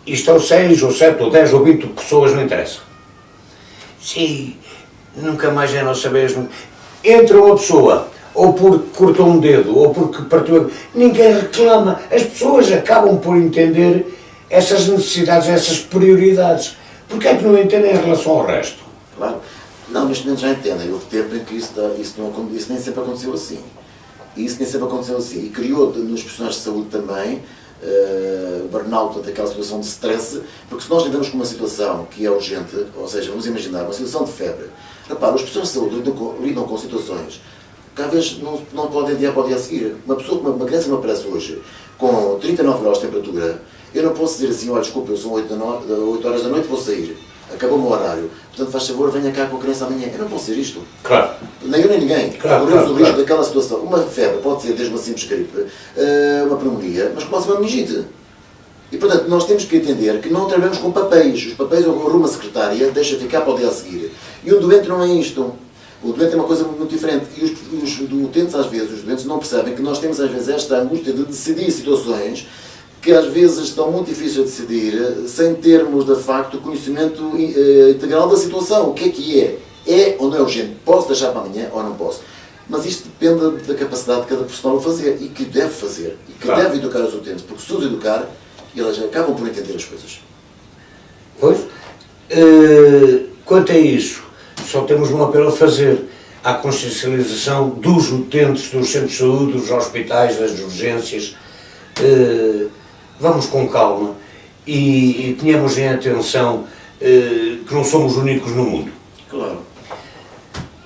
S2: E estão 6 ou 7 ou 10 ou 20 pessoas, não interessa. Sim, nunca mais é nossa vez. Entra uma pessoa, ou porque cortou um dedo, ou porque partiu. Ninguém reclama. As pessoas acabam por entender essas necessidades, essas prioridades. Porquê é que não entendem em relação ao resto?
S3: Claro. Não, neste momento já entendem. Houve tempo em que isso nem sempre aconteceu assim. Isso nem sempre aconteceu assim. E criou nos profissionais de saúde também burnout, daquela situação de stress, porque se nós lidamos com uma situação que é urgente, ou seja, vamos imaginar uma situação de febre, repara, os profissionais de saúde lidam com situações que às vezes não podem dia para o dia a seguir. Uma criança que me aparece hoje com 39 graus de temperatura, eu não posso dizer assim, olha, desculpa, eu são 8 horas da noite, vou sair, acabou o meu horário, portanto faz favor, venha cá com a criança amanhã. Eu não posso dizer isto.
S2: Claro.
S3: Nem eu nem ninguém.
S2: Claro,
S3: corremos o risco daquela situação. Uma febre pode ser desde uma simples gripe, uma pneumonia, mas pode ser uma meningite. E portanto nós temos que entender que não trabalhamos com papéis. Os papéis eu arrumo a secretária, deixa ficar para o dia a seguir. E o doente não é isto. O doente é uma coisa muito diferente. E os utentes às vezes, os doentes não percebem que nós temos às vezes esta angústia de decidir situações que às vezes estão muito difíceis de decidir sem termos de facto conhecimento integral da situação. O que é? É ou não é urgente? Posso deixar para amanhã ou não posso? Mas isto depende da capacidade de cada profissional a fazer e que deve fazer e que deve educar os utentes, porque se os educar, eles acabam por entender as coisas.
S2: Pois, quanto a isso, só temos um apelo a fazer à consciencialização dos utentes dos centros de saúde, dos hospitais, das urgências. Vamos com calma e tenhamos em atenção que não somos únicos no mundo.
S3: Claro.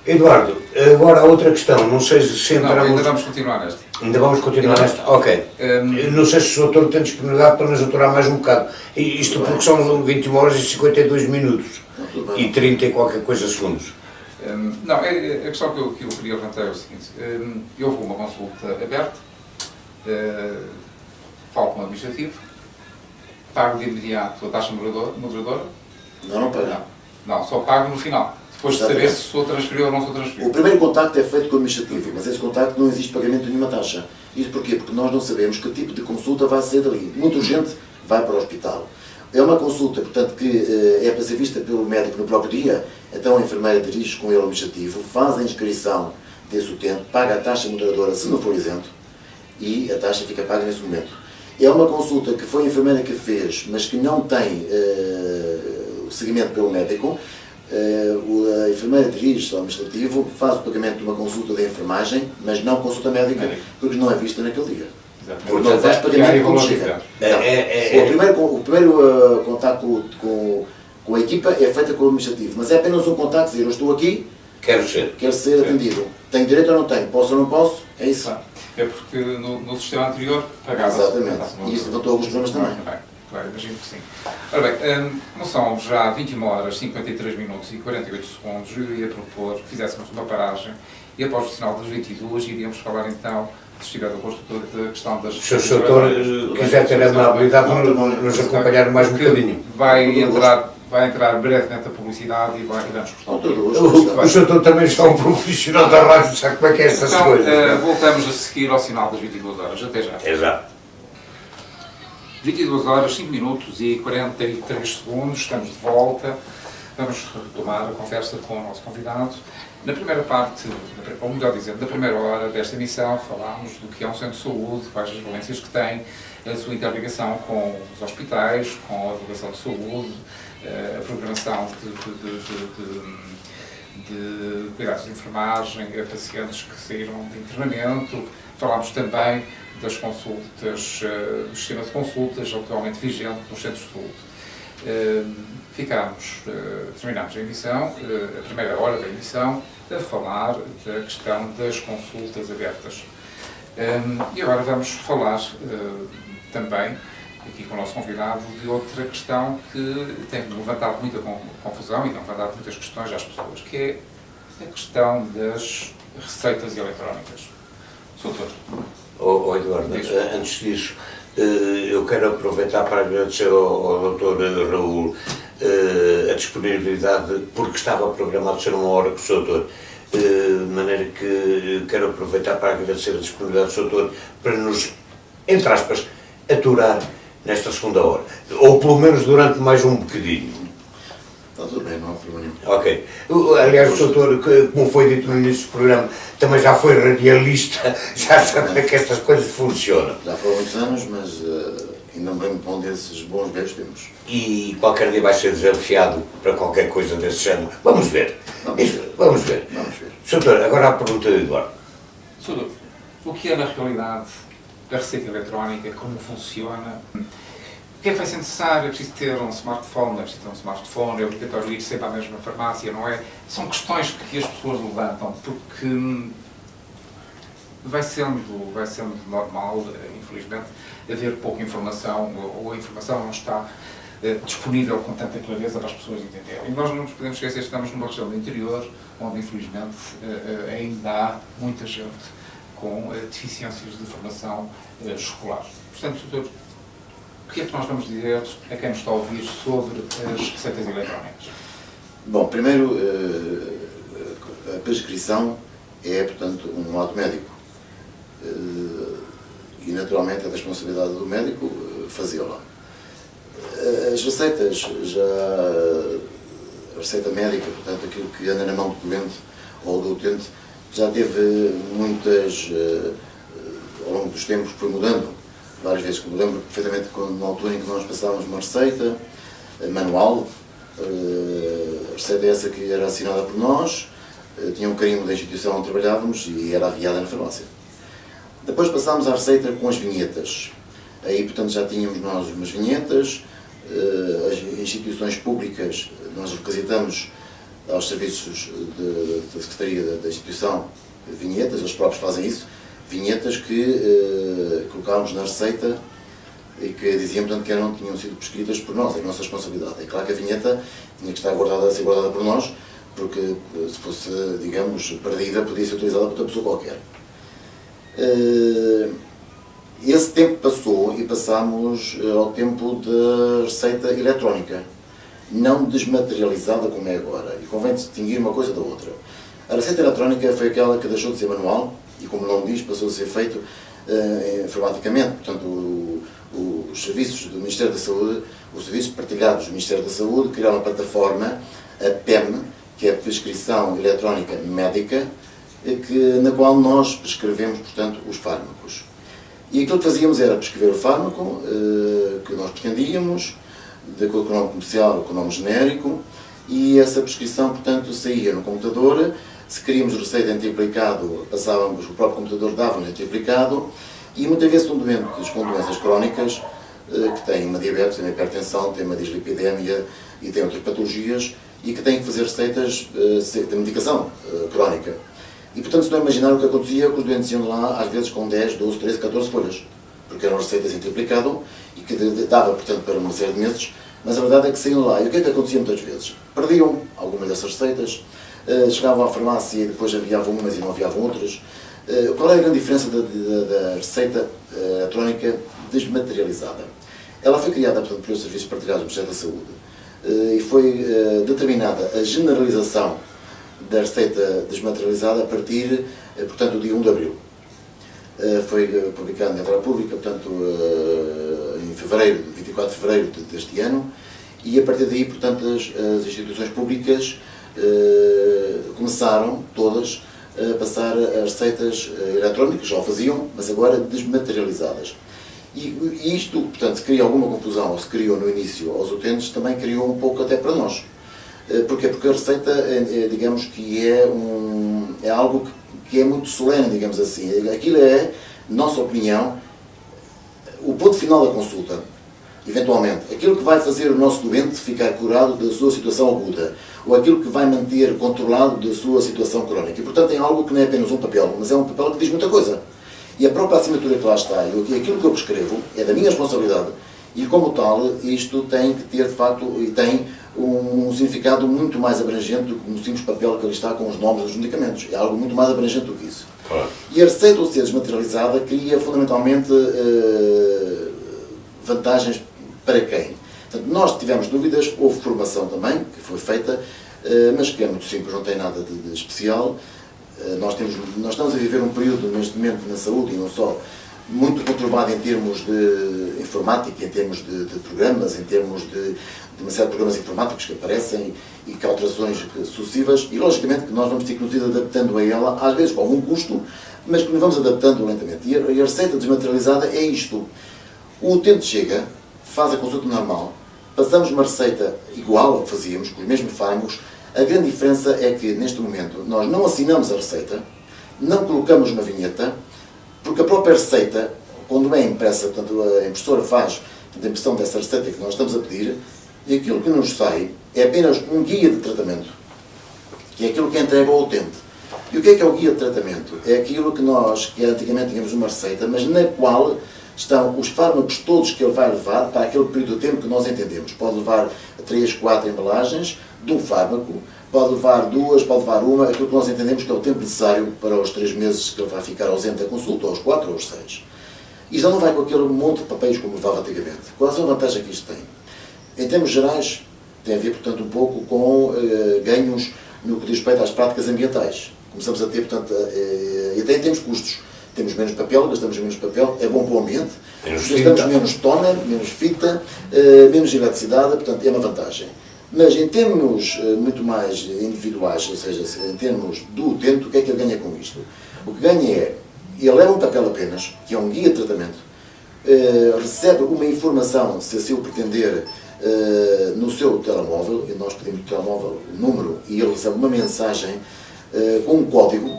S2: Eduardo, agora a outra questão, não sei se entramos...
S1: Não, ainda vamos continuar nesta.
S2: Ainda vamos continuar nesta? Ok. Não sei se o doutor tem disponibilidade para nos aturar mais um bocado. Isto porque são 21 horas e 52 minutos e 30 e qualquer coisa segundos.
S1: Não, a questão que eu queria levantar é o seguinte. Eu vou a uma consulta aberta, falo com o administrativo, pago de imediato a taxa moderadora.
S3: Não pago.
S1: Não, só pago no final. Depois de saber se sou transferido ou não sou transferido.
S3: O primeiro contacto é feito com o administrativo, mas esse contacto não existe pagamento de nenhuma taxa. Isso porquê? Porque nós não sabemos que tipo de consulta vai ser dali. Muito urgente, vai para o hospital. É uma consulta, portanto, que é para ser vista pelo médico no próprio dia, então a enfermeira dirige com ele ao administrativo, faz a inscrição desse utente, paga a taxa moderadora se não for isento, e a taxa fica paga nesse momento. É uma consulta que foi a enfermeira que fez, mas que não tem o seguimento pelo médico. A enfermeira dirige-se ao administrativo, faz o pagamento de uma consulta de enfermagem, mas não consulta médica, porque não é vista naquele dia.
S1: Exatamente.
S3: Não faz pagamento de combustível. O primeiro contacto com a equipa é feito com o administrativo, mas é apenas um contacto, dizer, eu estou aqui,
S2: Quero ser.
S3: atendido. Tenho direito ou não tenho? Posso ou não posso? É isso.
S1: Claro. É porque no sistema anterior pagava-se.
S3: Exatamente. E isso levantou alguns problemas também.
S1: Claro, imagino que sim. Ora bem, como são já 21 horas, 53 minutos e 48 segundos, eu ia propor que fizéssemos uma paragem e após o sinal das 22 iríamos falar então, se estiver de acordo, da questão das...
S2: Se o Sr. quiser ter a amabilidade de nos acompanhar mais um bocadinho.
S1: Vai entrar brevemente a publicidade e vamos cortar.
S2: O Sr. também está um profissional da rádio, sabe como é que é essas
S1: Então,
S2: coisas?
S1: voltamos a seguir ao sinal das 22 horas. Até já.
S2: Até já.
S1: 22 horas, 5 minutos e 43 segundos, estamos de volta. Vamos retomar a conversa com o nosso convidado. Na primeira parte, ou melhor dizendo, da primeira hora desta emissão, falámos do que é um centro de saúde, quais as valências que tem, a sua interligação com os hospitais, com a divulgação de saúde, a programação de cuidados de enfermagem a pacientes que saíram de internamento. Falámos também das consultas, do sistema de consultas atualmente vigente nos centros de saúde. Terminámos a emissão, a primeira hora da emissão, a falar da questão das consultas abertas. E agora vamos falar também, aqui com o nosso convidado, de outra questão que tem levantado muita confusão e tem levantado muitas questões às pessoas, que é a questão das receitas eletrónicas. Doutor.
S2: Eduardo, antes disso, eu quero aproveitar para agradecer ao Dr. Raul a disponibilidade, porque estava programado ser uma hora com o Sr. Doutor, de maneira que quero aproveitar para agradecer a disponibilidade do Sr. Doutor para nos, entre aspas, aturar nesta segunda hora, ou pelo menos durante mais um bocadinho.
S3: Está tudo bem, não há problema nenhum.
S2: Ok. Aliás, o doutor, como foi dito no início do programa, também já foi radialista, já sabe como é que estas coisas funcionam.
S3: Já foram muitos anos, mas ainda me lembro onde esses bons velhos tempos.
S2: E qualquer dia vai ser desafiado para qualquer coisa desse género. Vamos ver. Vamos ver. Doutor, agora a pergunta do Eduardo.
S1: Doutor, o que é na realidade a receita eletrónica, como funciona? O que é que vai ser necessário? É preciso ter um smartphone, não é preciso ter um smartphone, é obrigatório ir sempre à mesma farmácia, não é? São questões que as pessoas levantam, porque vai sendo normal, infelizmente, haver pouca informação, ou a informação não está disponível com tanta clareza para as pessoas entenderem. E nós não nos podemos esquecer que estamos numa região do interior, onde infelizmente ainda há muita gente com deficiências de formação escolar. Portanto, doutor, o que é que nós vamos dizer a quem nos está a ouvir sobre as receitas eletrónicas?
S3: Bom, primeiro, a prescrição é, portanto, um ato médico. E, naturalmente, é da responsabilidade do médico fazê-la. As receitas, a receita médica, portanto, aquilo que anda na mão do doente ou do utente, já teve muitas, ao longo dos tempos, foi mudando. Várias vezes, como lembro perfeitamente na altura em que nós passávamos uma receita manual, a receita essa que era assinada por nós, tinha um carimbo da instituição onde trabalhávamos e era aviada na farmácia. Depois passámos à receita com as vinhetas. Aí, portanto, já tínhamos nós umas vinhetas, as instituições públicas, nós requisitamos aos serviços da Secretaria da instituição vinhetas, eles próprios fazem isso, vinhetas que colocámos na receita e que diziam, portanto, que não tinham sido prescritas por nós, é a nossa responsabilidade. É claro que a vinheta tinha que estar guardada, a ser guardada por nós, porque se fosse, digamos, perdida, podia ser utilizada por outra pessoa qualquer. Esse tempo passou e passámos ao tempo da receita eletrónica, não desmaterializada como é agora. E convém distinguir uma coisa da outra. A receita eletrónica foi aquela que deixou de ser manual e, como o nome diz, passou a ser feito informaticamente. Portanto, os serviços do Ministério da Saúde, os serviços partilhados do Ministério da Saúde, criaram uma plataforma, a PEM, que é a Prescrição Eletrónica Médica, na qual nós prescrevemos, portanto, os fármacos. E aquilo que fazíamos era prescrever o fármaco que nós pretendíamos, de acordo com o nome comercial ou com o nome genérico, e essa prescrição, portanto, saía no computador. Se queríamos receita em triplicado, passávamos, o próprio computador dava-nos em triplicado, E muitas vezes são doentes com doenças crónicas, que têm uma diabetes, têm uma hipertensão, têm uma dislipidemia e têm outras patologias, e que têm que fazer receitas de medicação crónica. E, portanto, se não imaginar o que acontecia, que os doentes iam lá, às vezes, com 10, 12, 13, 14 folhas. Porque eram receitas em triplicado e que dava, portanto, para uma série de meses, mas a verdade é que saíam lá. E o que é que acontecia muitas vezes? Perdiam algumas dessas receitas, chegavam à farmácia e depois aviavam umas e não aviavam outras. Qual é a grande diferença da receita eletrónica desmaterializada? Ela foi criada, portanto, pelos Serviços Partilhados do Ministério da Saúde e foi determinada a generalização da receita desmaterializada a partir, portanto, do dia 1 de abril. Foi publicado na Entrada Pública, portanto, em fevereiro, 24 de fevereiro deste ano, e a partir daí, portanto, as instituições públicas começaram todas a passar as receitas eletrónicas, já o faziam, mas agora desmaterializadas. E isto, portanto, se cria alguma confusão, ou se criou no início aos utentes, também criou um pouco até para nós. Porquê? Porque a receita, digamos que é algo que é muito solene, digamos assim. Aquilo é, nossa opinião, o ponto final da consulta, eventualmente. Aquilo que vai fazer o nosso doente ficar curado da sua situação aguda, ou aquilo que vai manter controlado da sua situação crónica. E, portanto, é algo que não é apenas um papel, mas é um papel que diz muita coisa. E a própria assinatura que lá está, e aquilo que eu prescrevo, é da minha responsabilidade, e como tal, isto tem que ter, de facto, e tem um significado muito mais abrangente do que um simples papel que ali está com os nomes dos medicamentos. É algo muito mais abrangente do que isso.
S2: Claro.
S3: E a receita, ao ser desmaterializada, cria fundamentalmente vantagens para quem? Portanto, nós tivemos dúvidas, houve formação também, que foi feita, mas que é muito simples, não tem nada de especial. Nós estamos a viver um período, neste momento, na saúde, e não só, muito conturbado em termos de informática, em termos de programas, em termos de uma série de programas informáticos que aparecem e que alterações sucessivas, e logicamente que nós vamos ter que nos ir adaptando a ela, às vezes com algum custo, mas que nos vamos adaptando lentamente. E a receita desmaterializada é isto. O utente chega, faz a consulta normal, passamos uma receita igual ao que fazíamos, com os mesmos fármacos. A grande diferença é que, neste momento, nós não assinamos a receita, não colocamos uma vinheta, porque a própria receita, quando é impressa, portanto, a impressora faz a impressão dessa receita que nós estamos a pedir, e aquilo que nos sai é apenas um guia de tratamento, que é aquilo que é entregue ao utente. E o que é o guia de tratamento? É aquilo que antigamente tínhamos uma receita, mas na qual estão os fármacos todos que ele vai levar para aquele período de tempo que nós entendemos. Pode levar 3, 4 embalagens de um fármaco, pode levar 2, pode levar uma, aquilo que nós entendemos que é o tempo necessário para os 3 meses que ele vai ficar ausente da consulta, ou os 4 ou os 6. E já não vai com aquele monte de papéis como levava antigamente. Qual é a vantagem que isto tem? Em termos gerais, tem a ver, portanto, um pouco com ganhos no que diz respeito às práticas ambientais. Começamos a ter, portanto, e até em termos de custos. Temos menos papel, gastamos menos papel, é bom para o ambiente, gastamos menos toner, menos fita, menos eletricidade, portanto, é uma vantagem. Mas em termos muito mais individuais, ou seja, em termos do utente, o que é que ele ganha com isto? O que ganha é, ele leva um papel apenas, que é um guia de tratamento, recebe uma informação, se assim o pretender, no seu telemóvel, e nós pedimos no telemóvel o número, e ele recebe uma mensagem com um código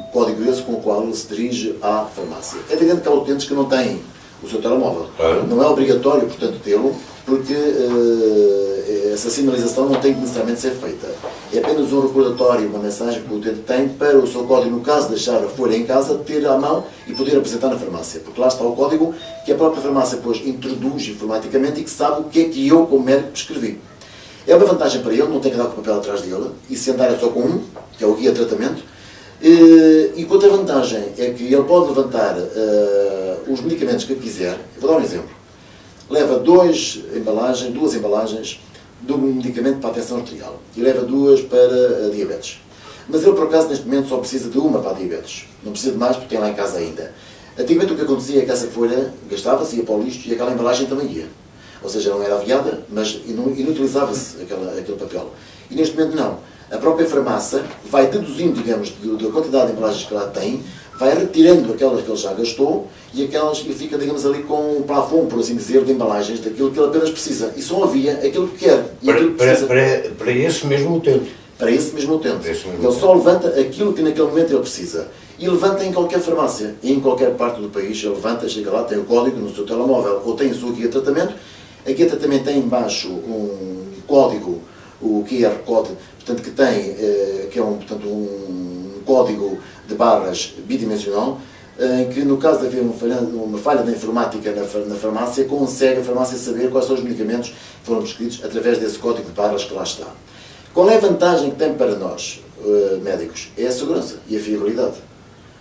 S3: esse com o qual ele se dirige à farmácia. É evidente que há utentes que não têm o seu telemóvel. Não é obrigatório, portanto, tê-lo, porque essa sinalização não tem que necessariamente ser feita. É apenas um recordatório, uma mensagem que o utente tem para o seu código, no caso de deixar a folha em casa, ter à mão e poder apresentar na farmácia. Porque lá está o código que a própria farmácia depois introduz informaticamente e que sabe o que é que eu, como médico, prescrevi. É uma vantagem para ele, não tem que andar com o papel atrás dele, e se andar é só com um, que é o guia de tratamento. E outra vantagem é que ele pode levantar os medicamentos que quiser. Eu vou dar um exemplo. Leva 2 embalagens do medicamento para a tensão arterial e leva 2 para a diabetes. Mas ele, por acaso, neste momento só precisa de uma para a diabetes. Não precisa de mais porque tem lá em casa ainda. Antigamente o que acontecia é que essa folha gastava-se, ia para o lixo e aquela embalagem também ia. Ou seja, não era aviada, mas inutilizava-se aquele papel. E neste momento não. A própria farmácia vai deduzindo, digamos, da quantidade de embalagens que ela tem, vai retirando aquelas que ele já gastou e aquelas que fica, digamos, ali com um plafond, por assim dizer, de embalagens daquilo que ele apenas precisa. E só havia aquilo que quer. E
S2: para esse mesmo utente.
S3: para esse mesmo utente.
S2: Esse mesmo
S3: Ele só levanta aquilo que naquele momento ele precisa. E levanta em qualquer farmácia, em qualquer parte do país, ele levanta, chega lá, tem o código no seu telemóvel, ou tem a sua guia de tratamento. A guia de tratamento tem embaixo um código, o QR Code, portanto, que tem, que é portanto, um código de barras bidimensional, em que no caso de haver uma falha da informática na farmácia, consegue a farmácia saber quais são os medicamentos que foram prescritos através desse código de barras que lá está. Qual é a vantagem que tem para nós, médicos? É a segurança e a fiabilidade.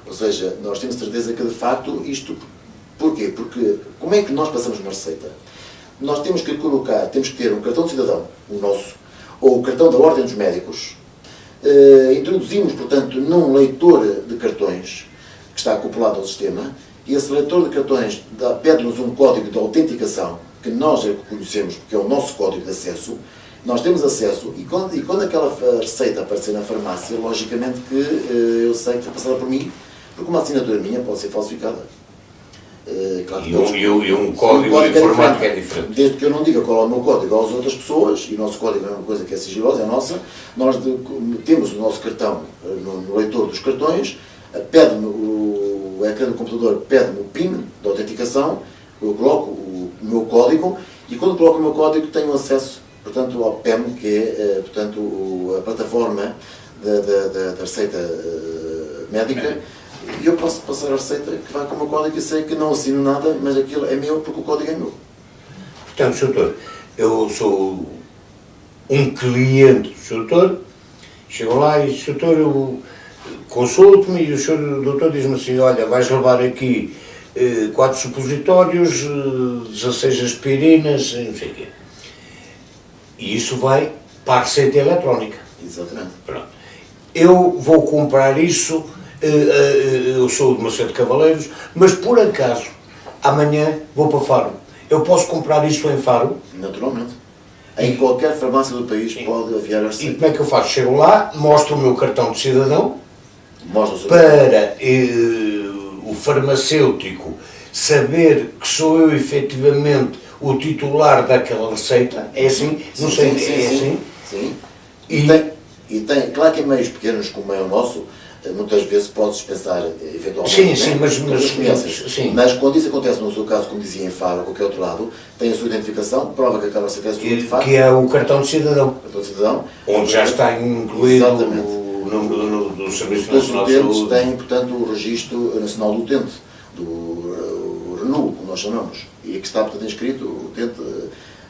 S3: Ou seja, nós temos certeza que de facto isto... Porquê? Porque como é que nós passamos uma receita? Nós temos que colocar, temos que ter um cartão de cidadão, o nosso, ou o cartão da Ordem dos Médicos. Introduzimos, portanto, num leitor de cartões que está acoplado ao sistema, e esse leitor de cartões pede-nos um código de autenticação, que nós conhecemos, porque é o nosso código de acesso. Nós temos acesso, e quando aquela receita aparecer na farmácia, logicamente que eu sei que foi passada por mim, porque uma assinatura minha pode ser falsificada. Claro,
S2: e um código informático é diferente.
S3: Desde que eu não diga qual é o meu código às outras pessoas, e o nosso código é uma coisa que é sigilosa, é nossa, nós temos o nosso cartão no leitor dos cartões, pede-me o ecrã do computador, pede-me o PIN da autenticação, eu coloco o meu código, e quando coloco o meu código tenho acesso, portanto, ao PEM, que é portanto, a plataforma da receita médica, e eu posso passar a receita que vai com o meu código e sei que não assino nada, mas aquilo é meu porque o código é meu.
S2: Portanto, Sr. Doutor, eu sou um cliente do Sr. Doutor, chego lá e Sr. Doutor, eu consulto-me e o Sr. Doutor diz-me assim, olha, vais levar aqui 4 supositórios, 16 aspirinas, não sei o quê. E isso vai para a receita eletrónica.
S3: Exatamente.
S2: Pronto. Eu vou comprar isso, eu sou de Macedo de Cavaleiros, mas por acaso, amanhã vou para Faro. Eu posso comprar isso em Faro?
S3: Naturalmente. Em qualquer farmácia do país pode enviar a receita.
S2: E como é que eu faço? Chego lá, mostro o meu cartão de cidadão,
S3: Mostra
S2: para o farmacêutico saber que sou eu efetivamente o titular daquela receita. É assim? Não sei, é assim?
S3: Sim.
S2: E
S3: tem, claro que em meios pequenos como é o nosso, muitas vezes podes pensar, eventualmente,
S2: sim, mas
S3: sim. Mas quando isso acontece no seu caso, como dizia em Faro, ou qualquer outro lado, tem a sua identificação, prova que aquela receita é sua, de facto.
S2: Que é o cartão de cidadão.
S3: Cartão de cidadão.
S2: Onde já está incluído o número do Serviço Nacional de Saúde.
S3: Os utentes têm, portanto, o Registro Nacional do Utente, do RNU, como nós chamamos, e aqui está, portanto, inscrito o utente,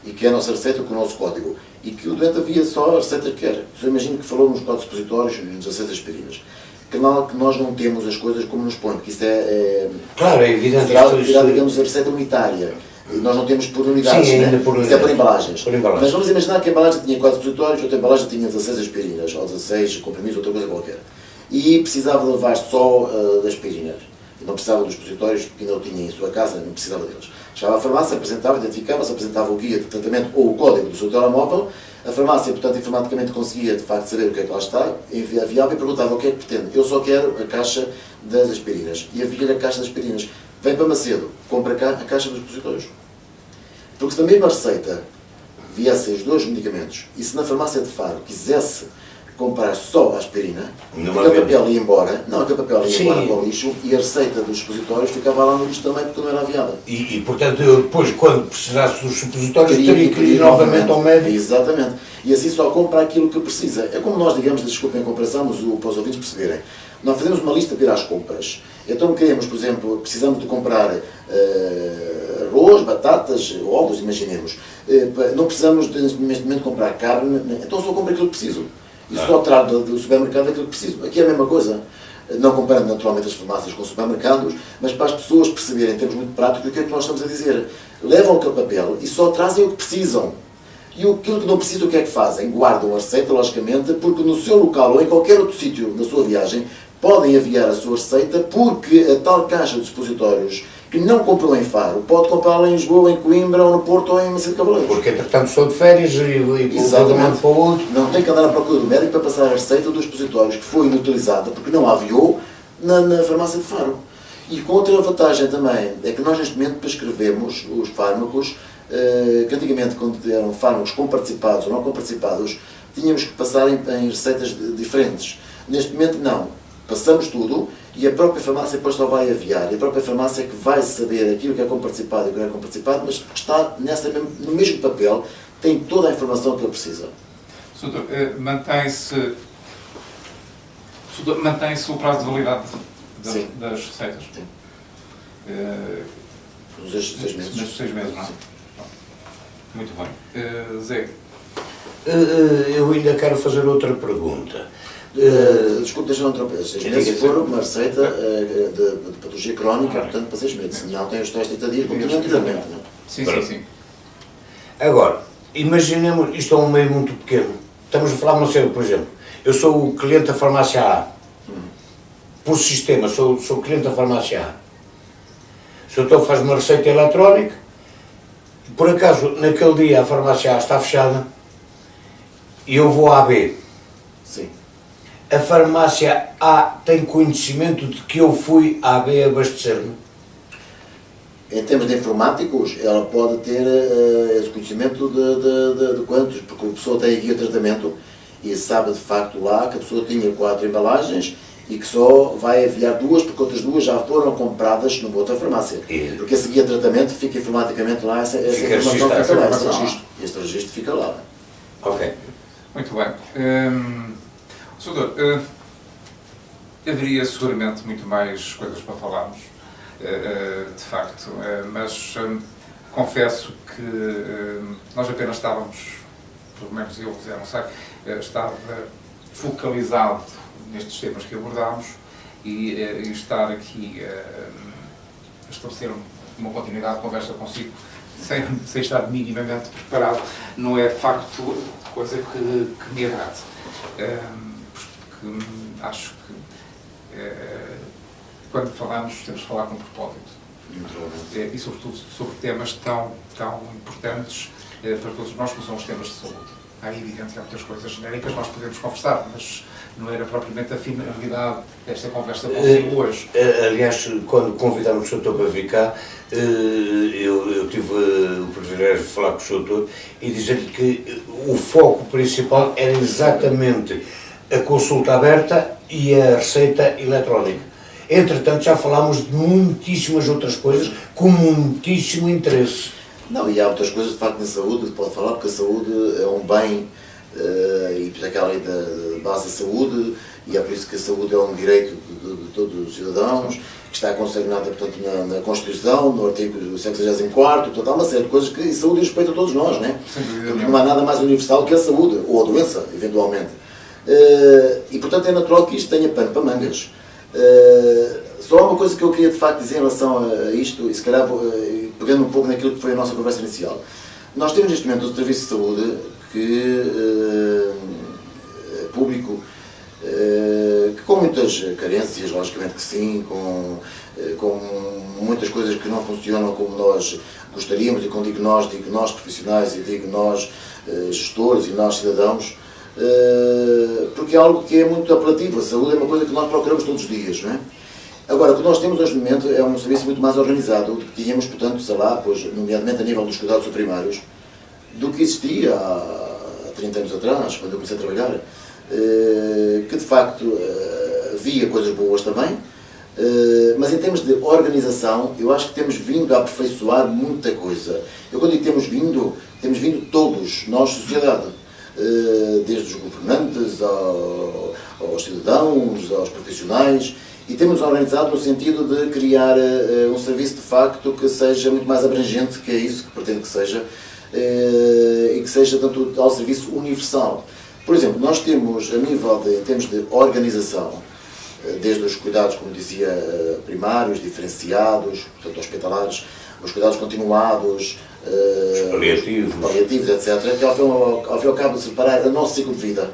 S3: e que é a nossa receita com o nosso código. E que o doente havia só a receita que quer. Eu imagino que falou nos 4 supositórios e nos 16 aspirinas. Que nós não temos as coisas como nos põe, porque isso
S2: claro, é evidente.
S3: Será, digamos, a receita unitária. E nós não temos por unidades,
S2: sim, ainda
S3: né?
S2: por
S3: Isso é por embalagens.
S2: Por embalagens.
S3: Mas vamos imaginar que a embalagem tinha 4 supositórios, outra embalagem tinha 16 aspirinas, ou 16 comprimidos, outra coisa qualquer. E precisava levar só das aspirinas. E não precisava dos supositórios, porque ainda o tinha em sua casa, não precisava deles. Chegava à farmácia, apresentava, identificava-se, apresentava o guia de tratamento ou o código do seu telemóvel. A farmácia, portanto, informaticamente conseguia, de facto, saber o que é que lá está, enviava e perguntava o que é que pretende. Eu só quero a caixa das aspirinas. E havia a caixa das aspirinas. Vem para Macedo, compra cá a caixa dos supositórios. Porque se na mesma receita viessem os 2 medicamentos, e se na farmácia de Faro quisesse comprar só a aspirina, aquele papel ia embora, aquele papel ia embora para o lixo, e a receita dos supositórios ficava lá no lixo também, porque não era aviada.
S2: E portanto, eu depois, quando precisasse dos supositórios, teria que ir novamente ao médico.
S3: Exatamente. E assim só compra aquilo que precisa. É como nós, digamos, desculpem a comparação, mas para os ouvintes perceberem. Nós fazemos uma lista para ir às compras. Então queremos, por exemplo, precisamos de comprar arroz, batatas, ovos, imaginemos. Não precisamos, neste momento, comprar carne, então só compro aquilo que preciso. E só trago do supermercado aquilo que preciso. Aqui é a mesma coisa. Não comparando naturalmente as farmácias com os supermercados, mas para as pessoas perceberem, em termos muito práticos, o que é que nós estamos a dizer. Levam aquele papel e só trazem o que precisam. E aquilo que não precisam, o que é que fazem? Guardam a receita, logicamente, porque no seu local ou em qualquer outro sítio da sua viagem podem enviar a sua receita, porque a tal caixa de supositórios que não comprou em Faro, pode comprá-la em Lisboa, em Coimbra, ou no Porto, ou em Macedo de Cavaleiros.
S2: Porque, entretanto, estou de férias e
S3: exatamente
S2: para o outro.
S3: Não tem que andar à procura do médico para passar a receita dos supositórios que foi inutilizada, porque não a aviou na farmácia de Faro. E com outra vantagem também, é que nós neste momento prescrevemos os fármacos, que antigamente, quando eram fármacos comparticipados ou não comparticipados, tínhamos que passar em receitas diferentes. Neste momento não. Passamos tudo e a própria farmácia depois só vai aviar. E a própria farmácia é que vai saber aquilo que é comparticipado e o que não é comparticipado, mas está no mesmo papel, tem toda a informação que ele precisa.
S1: Doutor, mantém-se o prazo de validade das receitas?
S3: Sim. Nos 6 meses.
S1: Nos 6 meses, não é? Muito bem. Zé?
S2: Eu ainda quero fazer outra pergunta.
S3: Desculpe, deixa-me interromper. 6 meses foram uma receita de patologia crónica, portanto, para 6 meses. Não tem os tais 30 dias, como tinha antigamente. Não?
S1: Sim.
S2: Agora, imaginemos, isto é um meio muito pequeno. Estamos a falar, não sei, por exemplo, eu sou o cliente da farmácia A. Por sistema, sou cliente da farmácia A. Se o doutor faz uma receita eletrónica, por acaso, naquele dia a farmácia A está fechada, e eu vou à B.
S3: Sim.
S2: A farmácia A tem conhecimento de que eu fui à B abastecer-me?
S3: Em termos de informáticos, ela pode ter esse conhecimento de quantos, porque a pessoa tem aqui o tratamento e sabe de facto lá que a pessoa tinha 4 embalagens e que só vai enviar 2 porque outras 2 já foram compradas numa outra farmácia. Porque esse guia de tratamento fica informaticamente lá, essa informação fica lá, esse registro. Este registro fica lá.
S2: Ok.
S1: Muito bem. Doutor, haveria seguramente muito mais coisas para falarmos, de facto, mas confesso que nós apenas estávamos, pelo menos eu, José, não sei, estava focalizado nestes temas que abordámos e estar aqui a estabelecer uma continuidade de conversa consigo sem estar minimamente preparado não é de facto coisa que me agrade. Porque acho que quando falamos temos de falar com propósito. E sobretudo sobre temas tão importantes para todos nós como são os temas de saúde. Há evidente que há muitas coisas genéricas que nós podemos conversar, mas não era propriamente a finalidade desta conversa consigo hoje.
S2: Aliás, quando convidámos o Sr. para vir cá, eu tive o privilégio de falar com o Sr. e dizer-lhe que o foco principal era exatamente a consulta aberta e a receita eletrónica. Entretanto, já falámos de muitíssimas outras coisas com muitíssimo interesse.
S3: Não, e há outras coisas de facto na saúde, pode falar, porque a saúde é um bem e por aquela lei da base da saúde, e é por isso que a saúde é um direito de todos os cidadãos, que está consagrada, portanto, na Constituição, no artigo 64º, portanto, há uma série de coisas que saúde e respeito a todos nós, não é? Porque não há nada mais universal que a saúde, ou a doença, eventualmente. E, portanto, é natural que isto tenha pano para mangas. Só há uma coisa que eu queria, de facto, dizer em relação a isto, e se calhar pegando um pouco naquilo que foi a nossa conversa inicial. Nós temos neste momento um serviço de saúde público, que com muitas carências, logicamente que sim, com muitas coisas que não funcionam como nós gostaríamos, e quando digo nós profissionais, e digo nós gestores e nós cidadãos, porque é algo que é muito apelativo. A saúde é uma coisa que nós procuramos todos os dias, não é? Agora, o que nós temos neste momento é um serviço muito mais organizado do que tínhamos, portanto, sei lá, pois, nomeadamente a nível dos cuidados primários, do que existia há 30 anos atrás, quando eu comecei a trabalhar, que de facto havia coisas boas também, mas em termos de organização, eu acho que temos vindo a aperfeiçoar muita coisa. Eu quando digo temos vindo todos, nós, sociedade, desde os governantes aos cidadãos, aos profissionais, e temos organizado no sentido de criar um serviço de facto que seja muito mais abrangente, que é isso que pretendo que seja, e que seja tanto ao serviço universal. Por exemplo, nós temos, em termos de organização, desde os cuidados, como dizia, primários, diferenciados, portanto hospitalares, os cuidados continuados,
S2: os
S3: paliativos, etc., que ao fim e ao cabo de separar o nosso ciclo de vida.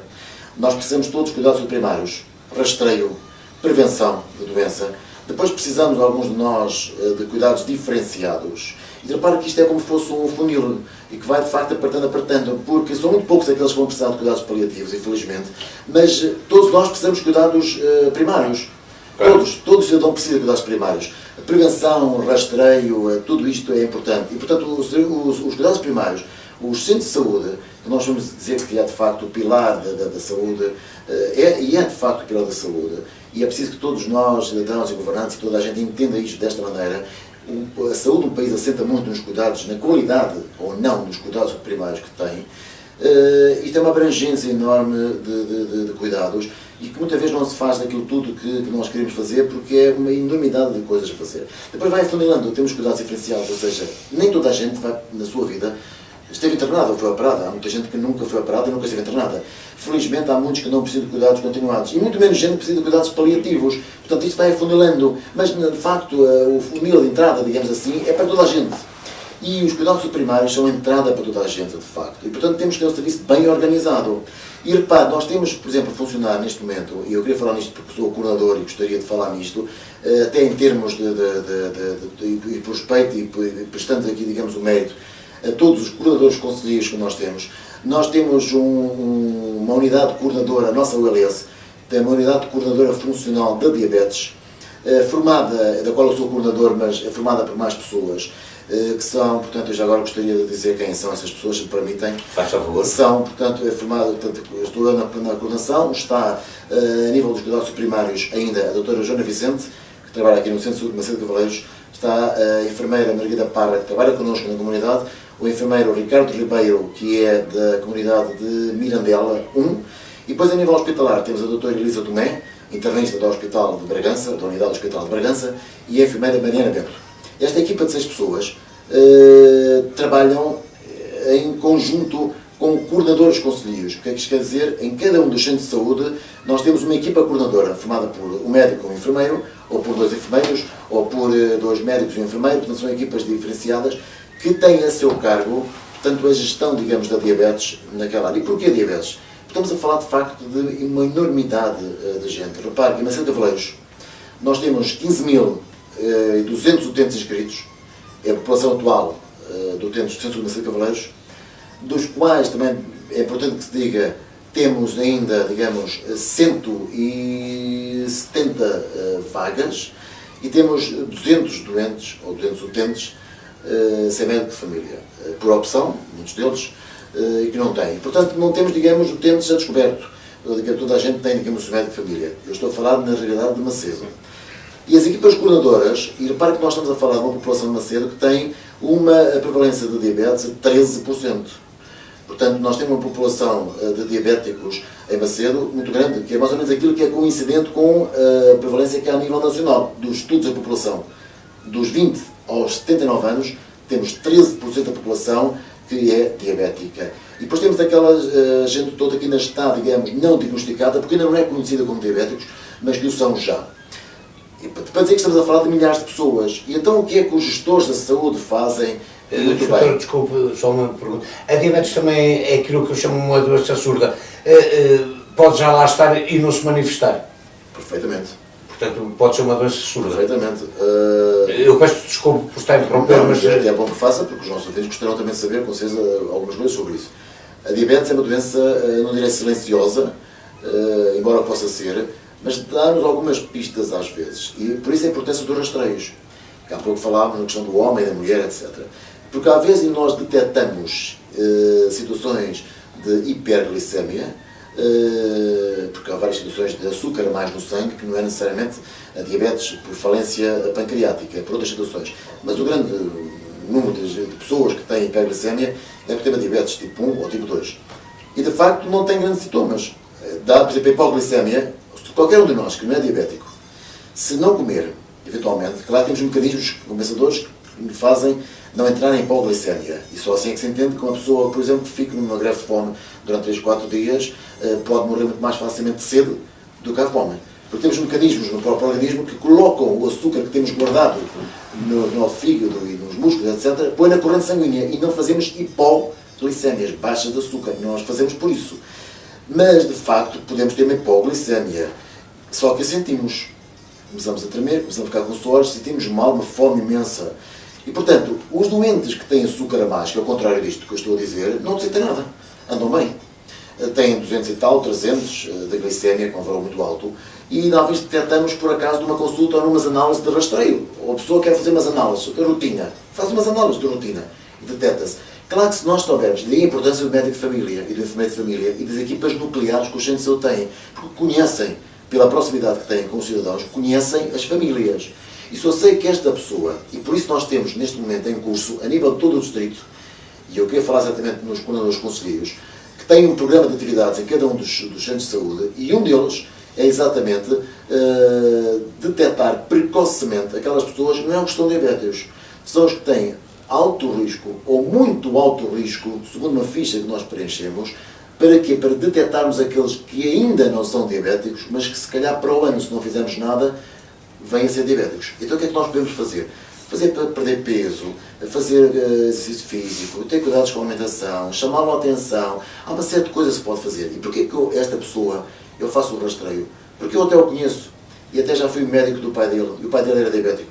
S3: Nós precisamos de todos os cuidados primários, rastreio, prevenção de doença. Depois precisamos, alguns de nós, de cuidados diferenciados. E repara que isto é como se fosse um funil e que vai de facto apertando, porque são muito poucos aqueles que vão precisar de cuidados paliativos, infelizmente, mas todos nós precisamos de cuidados primários. Todos os cidadãos precisam de cuidados primários. Prevenção, rastreio, tudo isto é importante. E, portanto, os cuidados primários, os centros de saúde, que nós vamos dizer que é de facto o pilar da saúde, é de facto o pilar da saúde, e é preciso que todos nós, cidadãos e governantes, toda a gente entenda isto desta maneira. A saúde do país assenta muito nos cuidados, na qualidade ou não dos cuidados primários que tem, e tem uma abrangência enorme de cuidados, e que muitas vezes não se faz daquilo tudo que nós queremos fazer, porque é uma enormidade de coisas a fazer. Depois vai afunilando, temos cuidados diferenciados, ou seja, nem toda a gente vai, na sua vida, esteve internada ou foi operada. Há muita gente que nunca foi operada e nunca esteve internada. Felizmente há muitos que não precisam de cuidados continuados. E muito menos gente que precisa de cuidados paliativos. Portanto, isto vai afunilando. Mas, de facto, o funil de entrada, digamos assim, é para toda a gente. E os cuidados primários são a entrada para toda a gente, de facto. E, portanto, temos que ter um serviço bem organizado. E, repare, nós temos, por exemplo, a funcionar neste momento, e eu queria falar nisto porque sou o coordenador e gostaria de falar nisto, até em termos de por respeito e prestando aqui, digamos, o mérito a todos os coordenadores conselheiros que nós temos. Nós temos uma unidade coordenadora, a nossa ULS, tem uma unidade coordenadora funcional da diabetes, formada, da qual eu sou coordenador, mas é formada por mais pessoas, que são, portanto, eu já agora gostaria de dizer quem são essas pessoas, se me permitem.
S2: Faz favor.
S3: São, portanto, estou na coordenação, está a nível dos cuidados primários ainda a doutora Joana Vicente, que trabalha aqui no Centro de Saúde de Macedo de Cavaleiros, está a enfermeira Margarida Parra, que trabalha connosco na comunidade, o enfermeiro Ricardo Ribeiro, que é da comunidade de Mirandela 1, e depois a nível hospitalar temos a doutora Elisa Tomé, internista do Hospital de Bragança, da Unidade do Hospital de Bragança, e a enfermeira Mariana Bento. Esta equipa de 6 pessoas trabalham em conjunto com coordenadores conselheiros. O que é que isto quer dizer? Em cada um dos centros de saúde nós temos uma equipa coordenadora formada por um médico e um enfermeiro, ou por 2 enfermeiros, ou por 2 médicos e um enfermeiro, portanto são equipas diferenciadas que têm a seu cargo, portanto, a gestão, digamos, da diabetes naquela área. E porquê diabetes? Estamos a falar, de facto, de uma enormidade de gente. Repare que em Macedo de Cavaleiros nós temos 15.200 utentes inscritos, é a população atual de utentes do Centro de Macedo de Cavaleiros, dos quais também é importante que se diga, temos ainda, digamos, 170 vagas e temos 200 doentes, ou 200 utentes, sem médico de família, por opção, muitos deles, e que não têm. Portanto, não temos, digamos, utentes a descoberto. Toda a gente tem, digamos, o médico de família. Eu estou a falar, na realidade, de Macedo. E as equipas coordenadoras, e repare que nós estamos a falar de uma população de Macedo que tem uma prevalência de diabetes de 13%. Portanto, nós temos uma população de diabéticos em Macedo muito grande, que é mais ou menos aquilo que é coincidente com a prevalência que há a nível nacional, dos estudos da população. Dos 20 aos 79 anos, temos 13% da população que é diabética. E depois temos aquela gente toda que ainda está, digamos, não diagnosticada, porque ainda não é conhecida como diabéticos, mas que o são já. E para dizer que estamos a falar de milhares de pessoas. E então o que é que os gestores da saúde fazem? Muito bem.
S2: Desculpe, só uma pergunta. A diabetes também é aquilo que eu chamo uma doença surda. Pode já lá estar e não se manifestar?
S3: Perfeitamente.
S2: Portanto, pode ser uma doença surda.
S3: Perfeitamente.
S2: Eu peço desculpa por estar a interromper, mas...
S3: É bom que faça, porque os nossos ouvintes gostarão também de saber, com certeza, algumas coisas sobre isso. A diabetes é uma doença, não direi silenciosa, embora possa ser, mas dá-nos algumas pistas às vezes. E por isso a importância dos rastreios. Há pouco falávamos na questão do homem, da mulher, etc. Porque às vezes nós detectamos situações de hiperglicemia, porque há várias situações de açúcar a mais no sangue, que não é necessariamente a diabetes por falência pancreática, é por outras situações. Mas o grande número de pessoas que têm hiperglicemia é por ter diabetes tipo 1 ou tipo 2. E de facto não tem grandes sintomas. Dá, por exemplo, a hipoglicemia, qualquer um de nós que não é diabético, se não comer, eventualmente, claro, temos mecanismos compensadores que me fazem não entrar em hipoglicemia. E só assim é que se entende que uma pessoa, por exemplo, que fica numa greve de fome durante 3, 4 dias, pode morrer muito mais facilmente de sede do que a fome. Porque temos mecanismos no próprio organismo que colocam o açúcar que temos guardado no fígado e nos músculos, etc., põe na corrente sanguínea e não fazemos hipoglicémias, baixas de açúcar. Nós fazemos por isso. Mas, de facto, podemos ter uma hipoglicemia. Só que a sentimos. Começamos a tremer, começamos a ficar com suores, sentimos mal, uma fome imensa. E, portanto, os doentes que têm açúcar a mais, que é o contrário disto que eu estou a dizer, não sentem nada. Andam bem. Têm 200 e tal, 300 de glicemia, com um valor muito alto. E, às vezes, detectamos, por acaso, numa consulta ou numas análises de rastreio. Ou a pessoa quer fazer umas análises de rotina. Faz umas análises de rotina. E detecta-se Claro que se nós soubermos, daí a importância do médico de família e do enfermeiro de família e das equipas nucleares que os centros de saúde têm, porque conhecem, pela proximidade que têm com os cidadãos, conhecem as famílias. E só sei que esta pessoa, e por isso nós temos neste momento em curso, a nível de todo o distrito, e eu queria falar exatamente nos coordenadores conselheiros, que têm um programa de atividades em cada um dos centros de saúde, e um deles é exatamente detectar precocemente aquelas pessoas, não é uma questão de diabetes, são os que têm alto risco, ou muito alto risco, segundo uma ficha que nós preenchemos, para quê? Para detectarmos aqueles que ainda não são diabéticos, mas que se calhar para o ano, se não fizermos nada, vêm a ser diabéticos. Então o que é que nós podemos fazer? Fazer para perder peso, fazer exercício físico, ter cuidados com a alimentação, chamá-lo a atenção. Há uma série de coisas que se pode fazer. E porquê que esta pessoa, eu faço o rastreio? Porque eu até o conheço. E até já fui médico do pai dele. E o pai dele era diabético.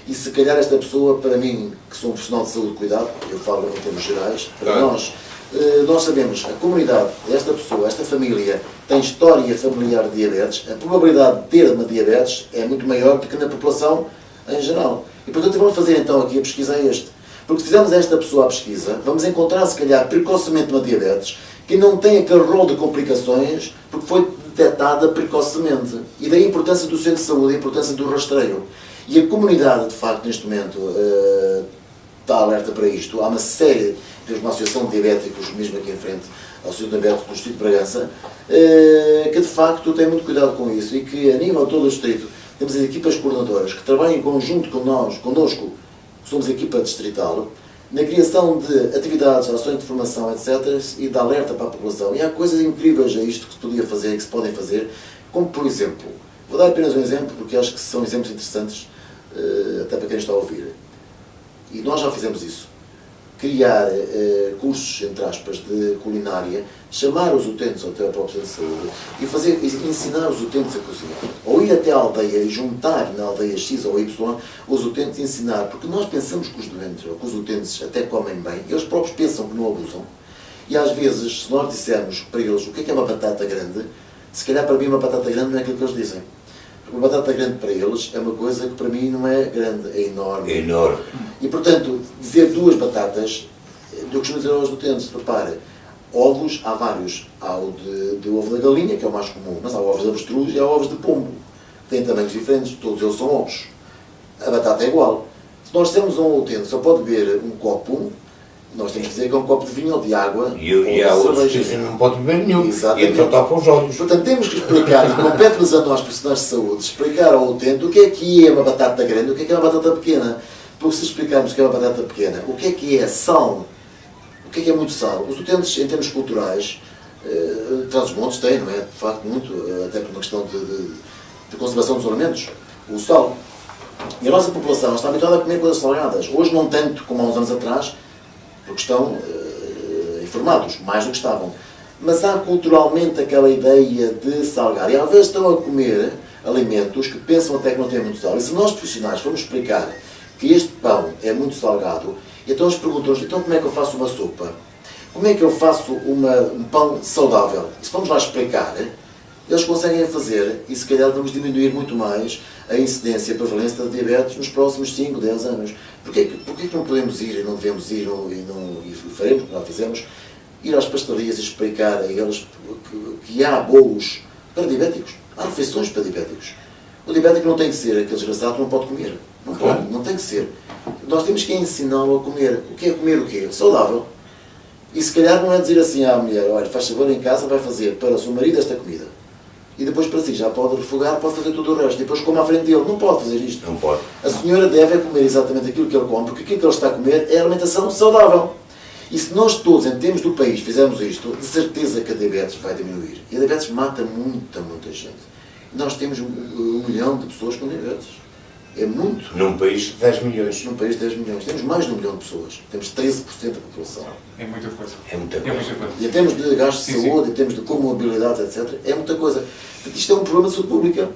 S3: E se calhar esta pessoa, para mim, que sou um profissional de saúde de cuidado, eu falo em termos gerais, para nós sabemos, a comunidade desta pessoa, esta família, tem história familiar de diabetes, a probabilidade de ter uma diabetes é muito maior do que na população em geral. E portanto vamos fazer então aqui a pesquisa este. Porque se fizermos esta pessoa a pesquisa, vamos encontrar se calhar precocemente uma diabetes que não tem aquele rol de complicações porque foi detectada precocemente. E daí a importância do centro de saúde, a importância do rastreio. E a comunidade, de facto, neste momento, está alerta para isto. Há uma série, temos uma associação de diabéticos, mesmo aqui em frente ao Centro Diabético do Distrito de Bragança, que de facto tem muito cuidado com isso e que a nível de todo o Distrito temos as equipas coordenadoras que trabalham em conjunto connosco, somos a equipa distrital, na criação de atividades, ações de formação, etc. e de alerta para a população. E há coisas incríveis a isto que se podia fazer e que se podem fazer, como por exemplo, vou dar apenas um exemplo porque acho que são exemplos interessantes até para quem está a ouvir. E nós já fizemos isso. Criar cursos, entre aspas, de culinária, chamar os utentes até ao próprio centro de saúde e ensinar os utentes a cozinhar. Ou ir até a aldeia e juntar na aldeia X ou Y os utentes e ensinar. Porque nós pensamos que os doentes, ou que os utentes até comem bem, eles próprios pensam que não abusam. E às vezes, se nós dissermos para eles o que é uma batata grande, se calhar para mim uma batata grande não é aquilo que eles dizem. Porque uma batata grande para eles é uma coisa que para mim não é grande, é enorme.
S2: É enorme.
S3: E portanto, dizer duas batatas, eu costumo dizer aos utentes, repare, ovos há vários. Há o de ovo da galinha, que é o mais comum, mas há ovos de avestruz e há ovos de pombo. Têm tamanhos diferentes, todos eles são ovos. A batata é igual. Se nós temos um utente, só pode beber um copo, nós temos que dizer que é um copo de vinho ou de água.
S2: E há outros que dizem não pode beber nenhum.
S3: Exatamente.
S2: E então tapa os olhos.
S3: Portanto, temos que explicar, e compete-nos a nós, profissionais de saúde, explicar ao utente o que é uma batata grande e o que é uma batata pequena. Porque se explicarmos o que é uma batata pequena, o que é sal, o que é muito sal, os utentes, em termos culturais, Trás-os-Montes têm, não é? De facto, muito, até por uma questão de conservação dos alimentos, o sal. E a nossa população está habituada a comer coisas salgadas. Hoje não tanto como há uns anos atrás, porque estão informados, mais do que estavam. Mas há culturalmente aquela ideia de salgar. E às vezes estão a comer alimentos que pensam até que não têm muito sal. E se nós profissionais formos explicar que este pão é muito salgado, então eles perguntam-nos, então como é que eu faço uma sopa? Como é que eu faço um pão saudável? E se vamos lá explicar, eles conseguem fazer e se calhar vamos diminuir muito mais a incidência e a prevalência de diabetes nos próximos 5, 10 anos. Porquê que não podemos ir e não devemos ir e faremos, como já fizemos, ir às pastelarias e explicar a eles que há bolos para diabéticos, há refeições para diabéticos. O diabético não tem que ser aquele desgraçado que não pode comer. Não pode, não tem que ser. Nós temos que ensiná-lo a comer. O que é comer o quê? Saudável. E se calhar não é dizer assim à mulher, olha, faz favor em casa, vai fazer para o seu marido esta comida. E depois para si já pode refogar, pode fazer tudo o resto. E depois come à frente dele. Não pode fazer isto.
S2: Não pode.
S3: A senhora deve comer exatamente aquilo que ele come, porque aquilo que ele está a comer é alimentação saudável. E se nós todos, em termos do país, fizermos isto, de certeza que a diabetes vai diminuir. E a diabetes mata muita gente. E nós temos 1 milhão de pessoas com diabetes. É muito.
S2: Num país de 10 milhões.
S3: Num país de 10 milhões. Temos mais de 1 milhão de pessoas. Temos 13% da população.
S1: É muita coisa.
S2: É muita
S1: É
S2: coisa.
S1: muita coisa.
S3: E em termos de gastos de
S1: Sim,
S3: saúde, em termos de comorbilidades, etc., é muita coisa. Portanto, isto é um problema de saúde pública.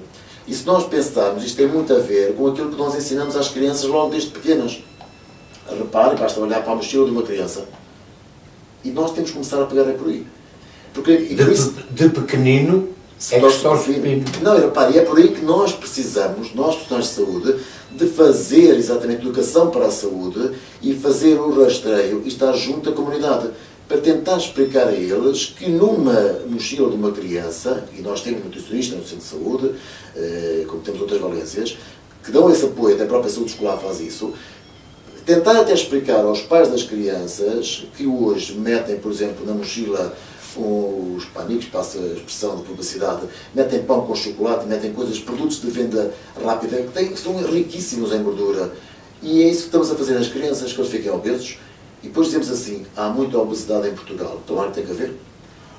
S3: E se nós pensarmos, isto tem muito a ver com aquilo que nós ensinamos às crianças logo desde pequenas. Reparem, basta olhar para a mochila de uma criança. E nós temos que começar a pegar por aí. Porque, e por isso,
S2: De pequenino,
S3: se
S2: É que
S3: torce
S2: se torce
S3: o pepino.
S2: o pepino.
S3: Não, repare, é por aí que nós precisamos, nós profissionais de saúde, de fazer exatamente educação para a saúde e fazer o rastreio e estar junto à comunidade, para tentar explicar a eles que numa mochila de uma criança, e nós temos nutricionista no centro de saúde, como temos outras valências, que dão esse apoio, até a própria saúde escolar faz isso, tentar até explicar aos pais das crianças que hoje metem, por exemplo, na mochila os panicos, passa a expressão de publicidade, metem pão com chocolate, metem coisas, produtos de venda rápida, que são riquíssimos em gordura. E é isso que estamos a fazer nas crianças, que eles fiquem obesos. E depois dizemos assim, há muita obesidade em Portugal. Então, olha, tem que haver.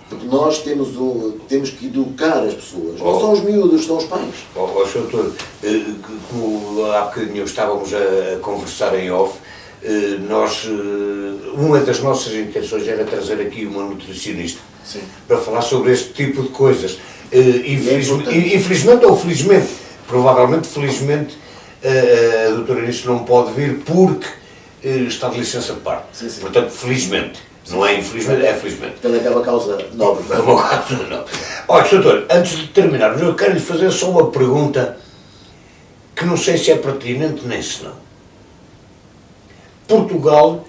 S3: Porque nós temos que educar as pessoas. Não são os miúdos, são os pais.
S2: Sr. Doutor, como há bocadinho estávamos a conversar em off, uma das nossas intenções era trazer aqui uma nutricionista.
S3: Sim.
S2: Para falar sobre este tipo de coisas. Infelizmente ou felizmente, provavelmente felizmente, a doutora Eunice não pode vir porque está de licença de parte.
S3: Sim, sim.
S2: Portanto, felizmente. Não é infelizmente, é felizmente.
S3: Pela aquela causa nobre.
S2: Não. Olha, doutor, antes de terminarmos, eu quero lhe fazer só uma pergunta que não sei se é pertinente nem se não. Portugal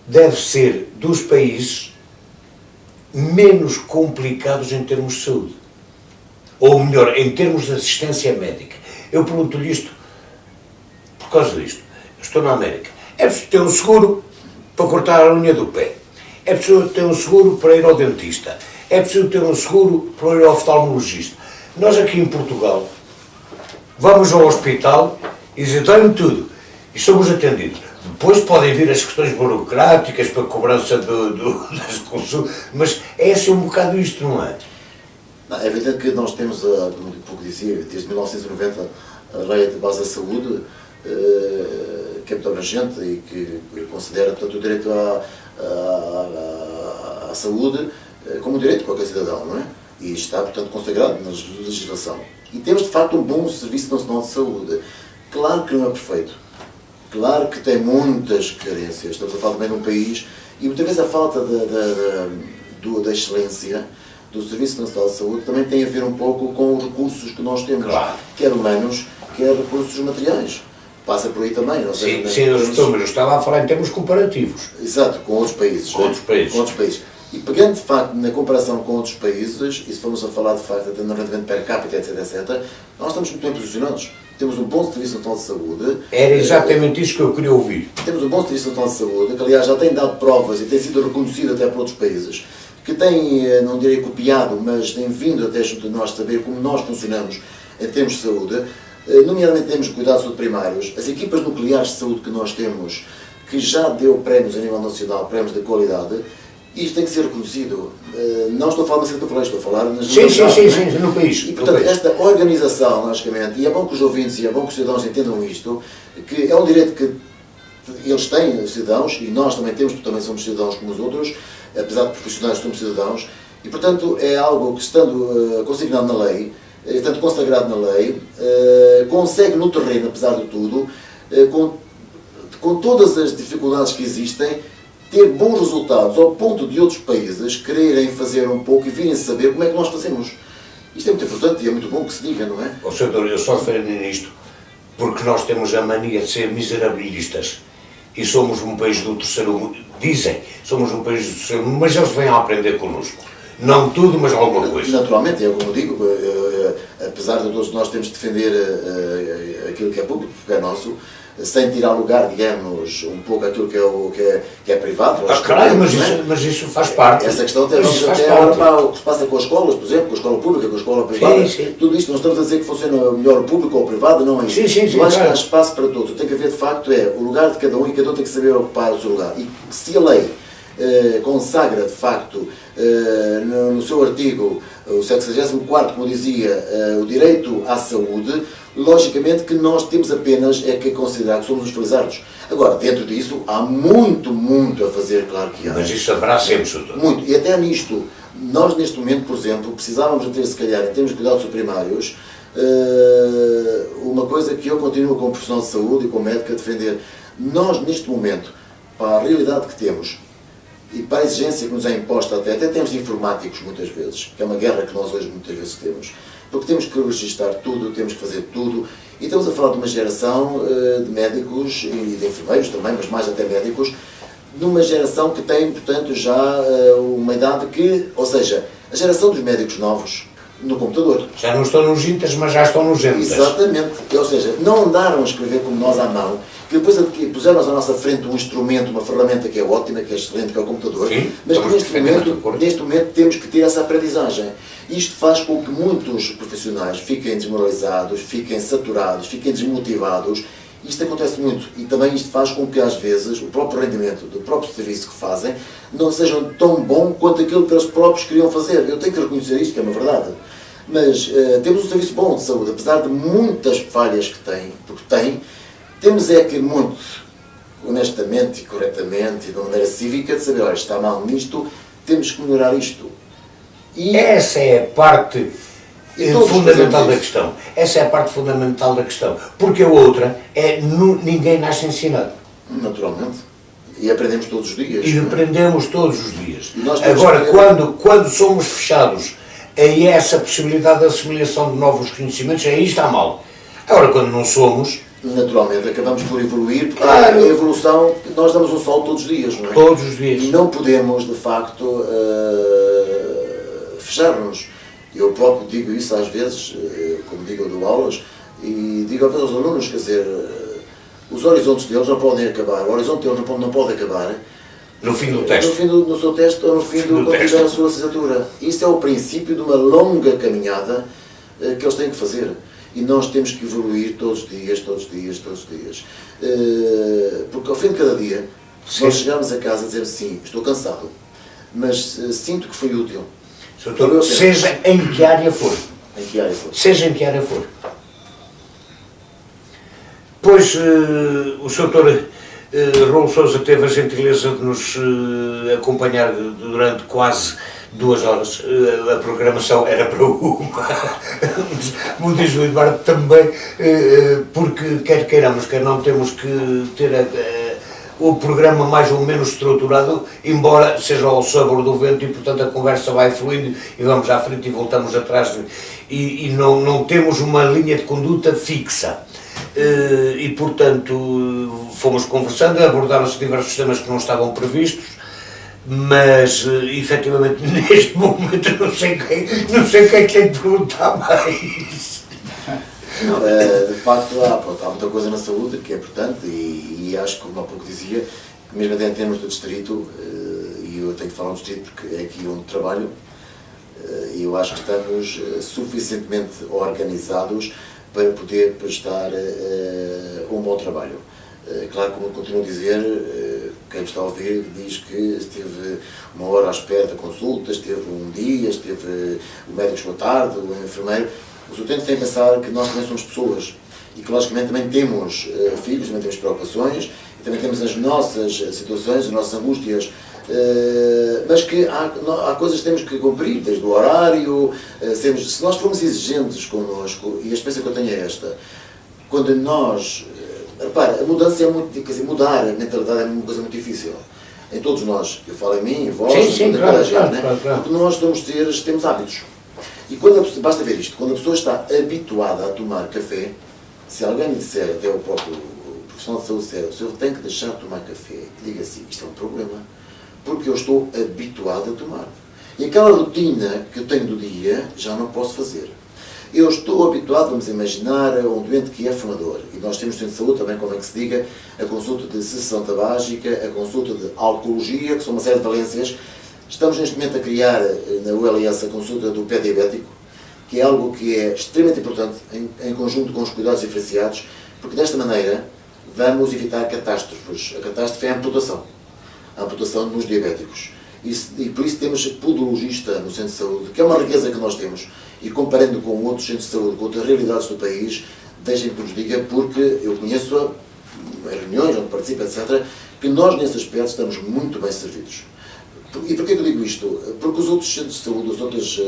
S2: deve ser dos países menos complicados em termos de saúde. Ou melhor, em termos de assistência médica. Eu pergunto-lhe isto por causa disto. Eu estou na América. É preciso ter um seguro para cortar a unha do pé. É preciso ter um seguro para ir ao dentista. É preciso ter um seguro para ir ao oftalmologista. Nós aqui em Portugal vamos ao hospital e dizem, dá-me tudo. E somos atendidos. Depois podem vir as questões burocráticas para a cobrança das consultas, mas é assim um bocado isto, não é?
S3: Não, é verdade que nós temos, como há pouco dizia, desde 1990, a Lei de Base da Saúde, que é muito abrangente e que considera, portanto, o direito à saúde como um direito de qualquer cidadão, não é? E está, portanto, consagrado na legislação. E temos, de facto, um bom Serviço Nacional de Saúde. Claro que não é perfeito. Claro que tem muitas carências. Estamos a falar também de um país e muitas vezes a falta da excelência do Serviço Nacional de Saúde também tem a ver um pouco com os recursos que nós temos,
S2: claro,
S3: quer humanos, quer recursos materiais. Passa por aí também.
S2: Sim, eu estava a falar em termos comparativos.
S3: Exato, com outros países.
S2: Com outros países.
S3: E pegando, de facto, na comparação com outros países, e se formos a falar, de facto, até no rendimento per capita, etc., nós estamos muito bem posicionados. Temos um bom Serviço Nacional de Saúde.
S2: Era exatamente isso que eu queria ouvir.
S3: Temos um bom Serviço Nacional de Saúde, que, aliás, já tem dado provas e tem sido reconhecido até por outros países, que tem, não direi copiado, mas tem vindo até junto de nós saber como nós funcionamos em termos de saúde, nomeadamente temos cuidados de saúde primários, as equipas nucleares de saúde que nós temos, que já deu prémios a nível nacional, prémios de qualidade. Isto tem que ser reconhecido. Não estou a falar na Santa Floresta, estou a falar nas
S2: sim, no país.
S3: E, portanto, esta organização, logicamente, e é bom que os ouvintes e é bom que os cidadãos entendam isto, que é um direito que eles têm, os cidadãos, e nós também temos, porque também somos cidadãos como os outros, apesar de profissionais, somos cidadãos, e, portanto, é algo que, estando consignado na lei, estando consagrado na lei, consegue no terreno, apesar de tudo, com todas as dificuldades que existem, ter bons resultados, ao ponto de outros países quererem fazer um pouco e virem saber como é que nós fazemos. Isto é muito importante e é muito bom que se diga, não é?
S2: Sr. Doutor, eu só referi nisto porque nós temos a mania de ser miserabilistas e somos um país do terceiro mundo. Dizem, somos um país do terceiro mundo, mas eles vêm a aprender connosco. Não tudo, mas alguma coisa.
S3: Naturalmente, é como digo, apesar de todos nós temos de defender aquilo que é público, porque é nosso, sem tirar lugar, digamos, um pouco aquilo que é privado.
S2: Claro, mas isso faz parte.
S3: Essa questão até vamos até agora para o que se passa com as escolas, por exemplo, com a escola pública, com a escola privada.
S2: Sim.
S3: Tudo isto, não estamos a dizer que funciona melhor o público ou o privado, não é isso.
S2: Sim,
S3: eu acho que há espaço para todos. Tem que haver, de facto, o lugar de cada um e cada um tem que saber ocupar o seu lugar. E se a lei consagra, de facto, no seu artigo, o 74º, como dizia, o direito à saúde, logicamente que nós temos apenas que considerar que somos os felizardos. Agora, dentro disso, há muito a fazer, claro que há.
S2: Mas isso haverá sempre, doutor.
S3: Muito. E até nisto, nós neste momento, por exemplo, precisávamos de ter, se calhar, em termos de cuidados primários, uma coisa que eu continuo como profissional de saúde e como médico a defender. Nós, neste momento, para a realidade que temos, e para a exigência que nos é imposta até termos informáticos muitas vezes, que é uma guerra que nós hoje muitas vezes temos, porque temos que registrar tudo, temos que fazer tudo, e estamos a falar de uma geração de médicos e de enfermeiros também, mas mais até médicos, de uma geração que tem, portanto, já uma idade que, ou seja, a geração dos médicos novos no computador.
S2: Já não estão nos intas, mas já estão nos gentas.
S3: Exatamente. Ou seja, não andaram a escrever como nós à mão, que depois puseram-nos à nossa frente um instrumento, uma ferramenta que é ótima, que é excelente, que é o computador,
S2: Sim,
S3: mas que neste momento temos que ter essa aprendizagem. Isto faz com que muitos profissionais fiquem desmoralizados, fiquem saturados, fiquem desmotivados. Isto acontece muito e também isto faz com que às vezes o próprio rendimento do próprio serviço que fazem não seja tão bom quanto aquilo que eles próprios queriam fazer. Eu tenho que reconhecer isto, que é uma verdade. Mas temos um serviço bom de saúde, apesar de muitas falhas que tem, porque tem, temos é que muito honestamente e corretamente e de uma maneira cívica de saber, olha, está mal nisto, temos que melhorar isto.
S2: E essa é a parte fundamental da questão. Essa é a parte fundamental da questão. Porque a outra é ninguém nasce ensinado.
S3: Naturalmente. E aprendemos todos os dias.
S2: E aprendemos todos os dias.
S3: Agora,
S2: quando somos fechados a essa possibilidade de assimilação de novos conhecimentos, aí está mal. Agora, quando não somos...
S3: Naturalmente, acabamos por evoluir, porque a evolução, nós damos um salto todos os dias, não é?
S2: Todos os dias.
S3: E não podemos, de facto, fechar-nos. Eu próprio digo isso às vezes, como digo, eu dou aulas, e digo aos alunos, quer dizer, os horizontes deles não podem acabar, o horizonte deles não pode acabar
S2: no fim do teste.
S3: No fim do seu teste ou no fim quando tiver a sua licenciatura. Isso é o princípio de uma longa caminhada que eles têm que fazer. E nós temos que evoluir todos os dias, todos os dias, todos os dias. Porque ao fim de cada dia, se nós chegarmos a casa e dizermos sim, estou cansado, mas sinto que foi útil.
S2: Doutor, seja em que área for.
S3: Em que área for.
S2: Seja em que área for. Pois o Sr. Dr. Raul Sousa teve a gentileza de nos acompanhar durante quase 2 horas. A programação era para uma. Como diz o Eduardo também, porque quer queiramos, quer não, temos que ter o programa mais ou menos estruturado, embora seja ao sabor do vento, e portanto a conversa vai fluindo e vamos à frente e voltamos atrás e não temos uma linha de conduta fixa. E portanto fomos conversando, abordaram-se diversos temas que não estavam previstos, mas efetivamente neste momento não sei quem tem de perguntar mais.
S3: De facto há muita coisa na saúde que é importante e acho que, como há pouco dizia, que mesmo até em termos do distrito, e eu tenho que falar do distrito porque é aqui onde trabalho, e eu acho que estamos suficientemente organizados para poder prestar um bom trabalho. Claro, como eu continuo a dizer, quem está a ouvir diz que esteve 1 hora à espera da consulta, esteve um dia, esteve o médico chegou tarde, o enfermeiro. Os utentes têm que pensar que nós também somos pessoas e que logicamente também temos filhos, também temos preocupações, e também temos as nossas situações, as nossas angústias, mas que há coisas que temos que cumprir, desde o horário, se nós formos exigentes connosco, e a experiência que eu tenho é esta, quando nós, repara, a mudança é muito, quer dizer, mudar a mentalidade é uma coisa muito difícil. Em todos nós, eu falo em mim, em vós,
S2: sim, claro,
S3: porque nós somos seres, temos hábitos. E basta ver isto, quando a pessoa está habituada a tomar café, se alguém me disser, até o próprio profissional de saúde disser, o senhor tem que deixar de tomar café, diga assim, isto é um problema, porque eu estou habituado a tomar. E aquela rotina que eu tenho do dia, já não posso fazer. Eu estou habituado, vamos imaginar, a um doente que é fumador, e nós temos centro de saúde, também convém que se diga, a consulta de cessação tabágica, a consulta de alcoologia, que são uma série de valências. Estamos neste momento a criar na ULS a consulta do pé diabético, que é algo que é extremamente importante em conjunto com os cuidados diferenciados, porque desta maneira vamos evitar catástrofes. A catástrofe é a amputação nos diabéticos. E por isso temos podologista no centro de saúde, que é uma riqueza que nós temos, e comparando com outros centros de saúde, com outras realidades do país, deixem-me que nos diga, porque eu conheço em reuniões onde participo, etc., que nós nesse aspecto estamos muito bem servidos. E porquê que eu digo isto? Porque os outros centros de saúde, as outras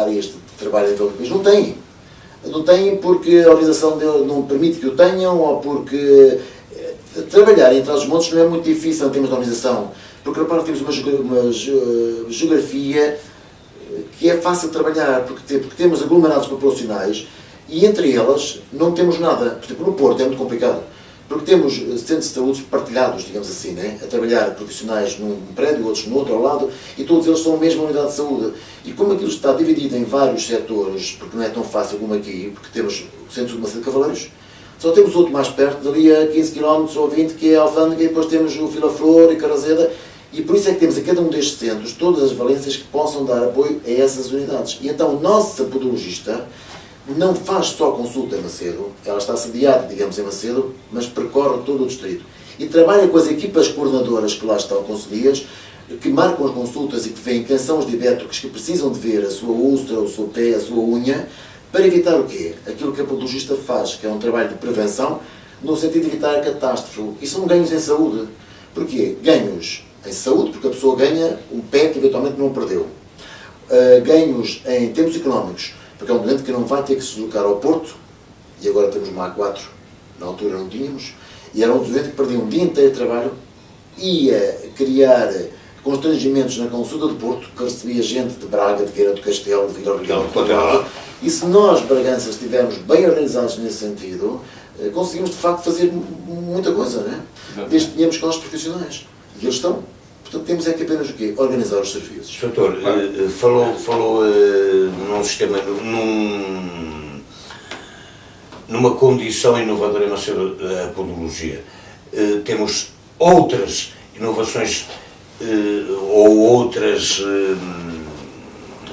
S3: áreas de trabalho em todo o país não têm. Não têm porque a organização não permite que o tenham, ou porque Trabalhar em Trás-os-Montes não é muito difícil em termos de organização, porque repara, temos uma geografia que é fácil de trabalhar, porque temos aglomerados populacionais e entre elas não temos nada. Por exemplo, no Porto é muito complicado, porque temos centros de saúde partilhados, digamos assim, né? A trabalhar profissionais num prédio, outros no outro ao lado, e todos eles são a mesma unidade de saúde. E como aquilo está dividido em vários setores, porque não é tão fácil como aqui, porque temos o centro de Macedo de Cavaleiros, só temos outro mais perto, dali a 15 km ou 20, que é a Alfândega, e depois temos o Vila Flor e Carrazeda, e por isso é que temos a cada um destes centros todas as valências que possam dar apoio a essas unidades. E então o nosso podologista não faz só consulta em Macedo, ela está sediada, digamos, em Macedo, mas percorre todo o distrito. E trabalha com as equipas coordenadoras que lá estão conselheiras, que marcam as consultas e que veem quem são os diabéticos que precisam de ver a sua úlcera, o seu pé, a sua unha, para evitar o quê? Aquilo que a podologista faz, que é um trabalho de prevenção, no sentido de evitar a catástrofe. E são ganhos em saúde. Porquê? Ganhos em saúde, porque a pessoa ganha um pé que eventualmente não perdeu. Ganhos em termos económicos, porque é um doente que não vai ter que se deslocar ao Porto, e agora temos uma A4, na altura não tínhamos, e era um doente que perdia um dia inteiro de trabalho, ia criar constrangimentos na consulta do Porto, que recebia gente de Braga, de Vieira do Castelo, de Vila Real, de Quadrado. E se nós, Braganças, estivermos bem organizados nesse sentido, conseguimos de facto fazer muita coisa, não é? Desde que tenhamos com os profissionais. E eles estão. Portanto, temos é que apenas o quê? Organizar os serviços.
S2: Doutor, falou num sistema, numa condição inovadora em Macedo, a podologia. Temos outras inovações ou outras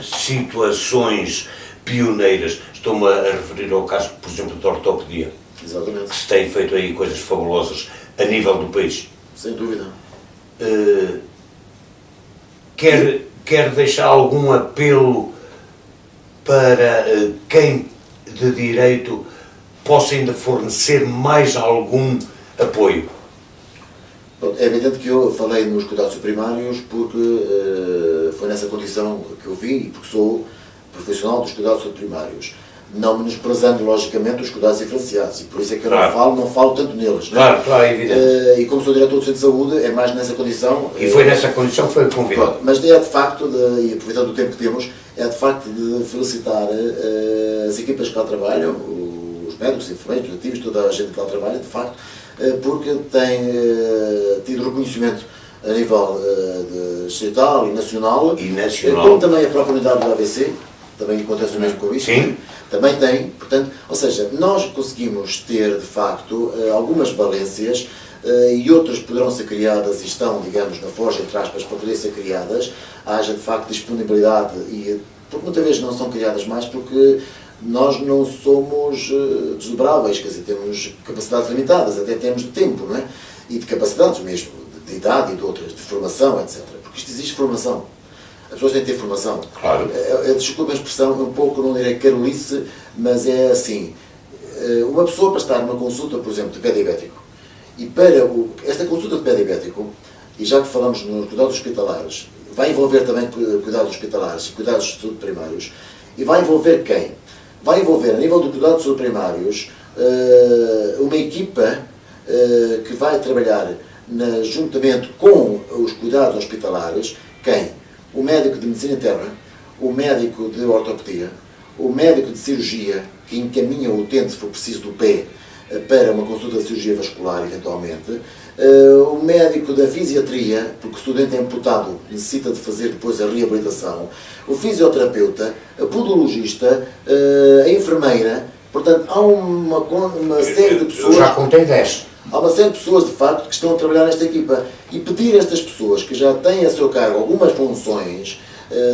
S2: situações pioneiras. Estou-me a referir ao caso, por exemplo, da ortopedia.
S3: Exatamente.
S2: Que se tem feito aí coisas fabulosas a nível do país.
S3: Sem dúvida.
S2: Quer deixar algum apelo para quem de direito possa ainda fornecer mais algum apoio?
S3: É evidente que eu falei nos cuidados primários porque foi nessa condição que eu vi e porque sou profissional dos cuidados primários, não menosprezando logicamente os cuidados diferenciados, e por isso é que eu não falo tanto neles.
S2: Claro, claro, é evidente.
S3: E como sou diretor do Centro de Saúde, é mais nessa condição.
S2: E foi nessa condição que foi convidado.
S3: Mas é de facto, e aproveitando o tempo que temos, é de facto de felicitar as equipas que lá trabalham, os médicos, os enfermeiros, os ativos, toda a gente que lá trabalha, de facto, porque tem tido reconhecimento a nível distrital e nacional, como também a própria unidade do AVC, também acontece o mesmo com isso.
S2: Sim.
S3: Também tem, portanto, ou seja, nós conseguimos ter, de facto, algumas valências e outras poderão ser criadas e estão, digamos, na forja, entre aspas, para poderem ser criadas, haja, de facto, disponibilidade e, porque muitas vezes não são criadas mais porque nós não somos desdobráveis, quer dizer, temos capacidades limitadas, até temos de tempo, não é? E de capacidades mesmo, de idade e de outras, de formação, etc. Porque isto exige formação. As pessoas têm que ter formação.
S2: Claro.
S3: Desculpa a expressão, um pouco, não direi carolice, mas é assim. Uma pessoa para estar numa consulta, por exemplo, de pé diabético, e para esta consulta de pé diabético, e já que falamos nos cuidados hospitalares, vai envolver também cuidados hospitalares e cuidados de saúde primários, e vai envolver quem? Vai envolver, a nível do cuidado de saúde primários, uma equipa que vai trabalhar juntamente com os cuidados hospitalares, quem? O médico de medicina interna, o médico de ortopedia, o médico de cirurgia, que encaminha o utente, se for preciso, do pé para uma consulta de cirurgia vascular, eventualmente, o médico da fisiatria, porque o estudante é amputado, necessita de fazer depois a reabilitação, o fisioterapeuta, a podologista, a enfermeira. Portanto, há uma série de pessoas...
S2: Eu já contei 10.
S3: Há uma série de pessoas, de facto, que estão a trabalhar nesta equipa. E pedir a estas pessoas que já têm a seu cargo algumas funções,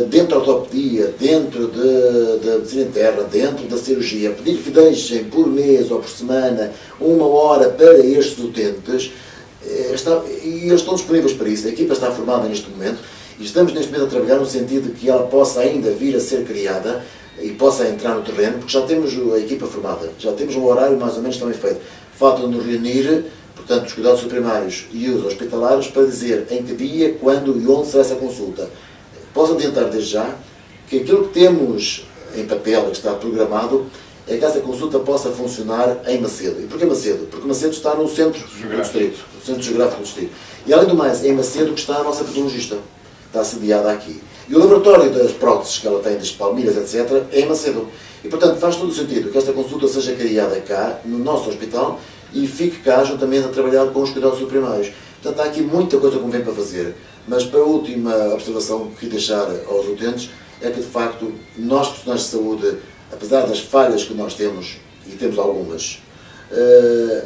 S3: dentro da ortopedia, dentro da medicina interna, dentro da cirurgia, pedir que deixem por mês ou por semana 1 hora para estes utentes, e eles estão disponíveis para isso. A equipa está formada neste momento e estamos neste momento a trabalhar no sentido de que ela possa ainda vir a ser criada e possa entrar no terreno, porque já temos a equipa formada, já temos um horário mais ou menos também feito. Falta nos reunir, portanto, os cuidados primários e os hospitalares para dizer em que dia, quando e onde será essa consulta. Posso adiantar desde já que aquilo que temos em papel, que está programado, é que essa consulta possa funcionar em Macedo. E porquê Macedo? Porque Macedo está no centro do distrito, no centro geográfico do distrito. E além do mais, é em Macedo que está a nossa patologista. Está sediada aqui. E o laboratório das próteses que ela tem, das palmilhas, etc., é em Macedo. E, portanto, faz todo o sentido que esta consulta seja criada cá, no nosso hospital, e fique cá juntamente a trabalhar com os cuidados primários. Portanto, há aqui muita coisa que vem para fazer. Mas, para a última observação que queria deixar aos utentes, é que, de facto, nós, profissionais de saúde, apesar das falhas que nós temos, e temos algumas,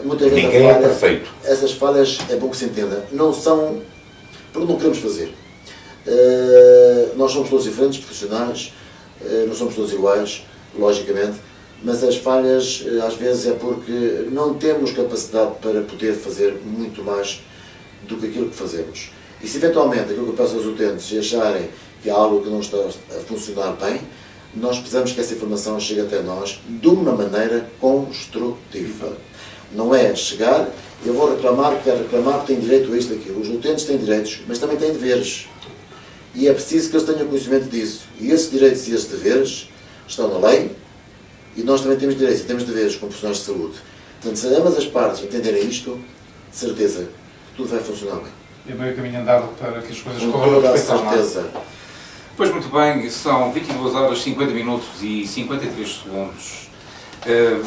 S3: muitas vezes
S2: ninguém é perfeito.
S3: Essas falhas, é bom que se entenda, não são porque não queremos fazer. Nós somos todos diferentes, profissionais, não somos todos iguais, logicamente, mas as falhas às vezes é porque não temos capacidade para poder fazer muito mais do que aquilo que fazemos. E se eventualmente aquilo que eu peço aos utentes acharem que há algo que não está a funcionar bem, nós precisamos que essa informação chegue até nós de uma maneira construtiva. Não é chegar, eu vou reclamar, quero reclamar, tenho direito a isto, aquilo. Os utentes têm direitos, mas também têm deveres. E é preciso que eles tenham conhecimento disso. E esses direitos e esses deveres estão na lei, e nós também temos direitos e temos deveres como profissionais de saúde. Portanto, se ambas as partes entenderem isto, de certeza que tudo vai funcionar bem.
S1: É meio caminho andado para que as coisas
S3: Com
S1: corram
S3: toda a
S1: perfeitamente.
S3: certeza.
S1: Pois muito bem, são 22 horas, 50 minutos e 53 segundos.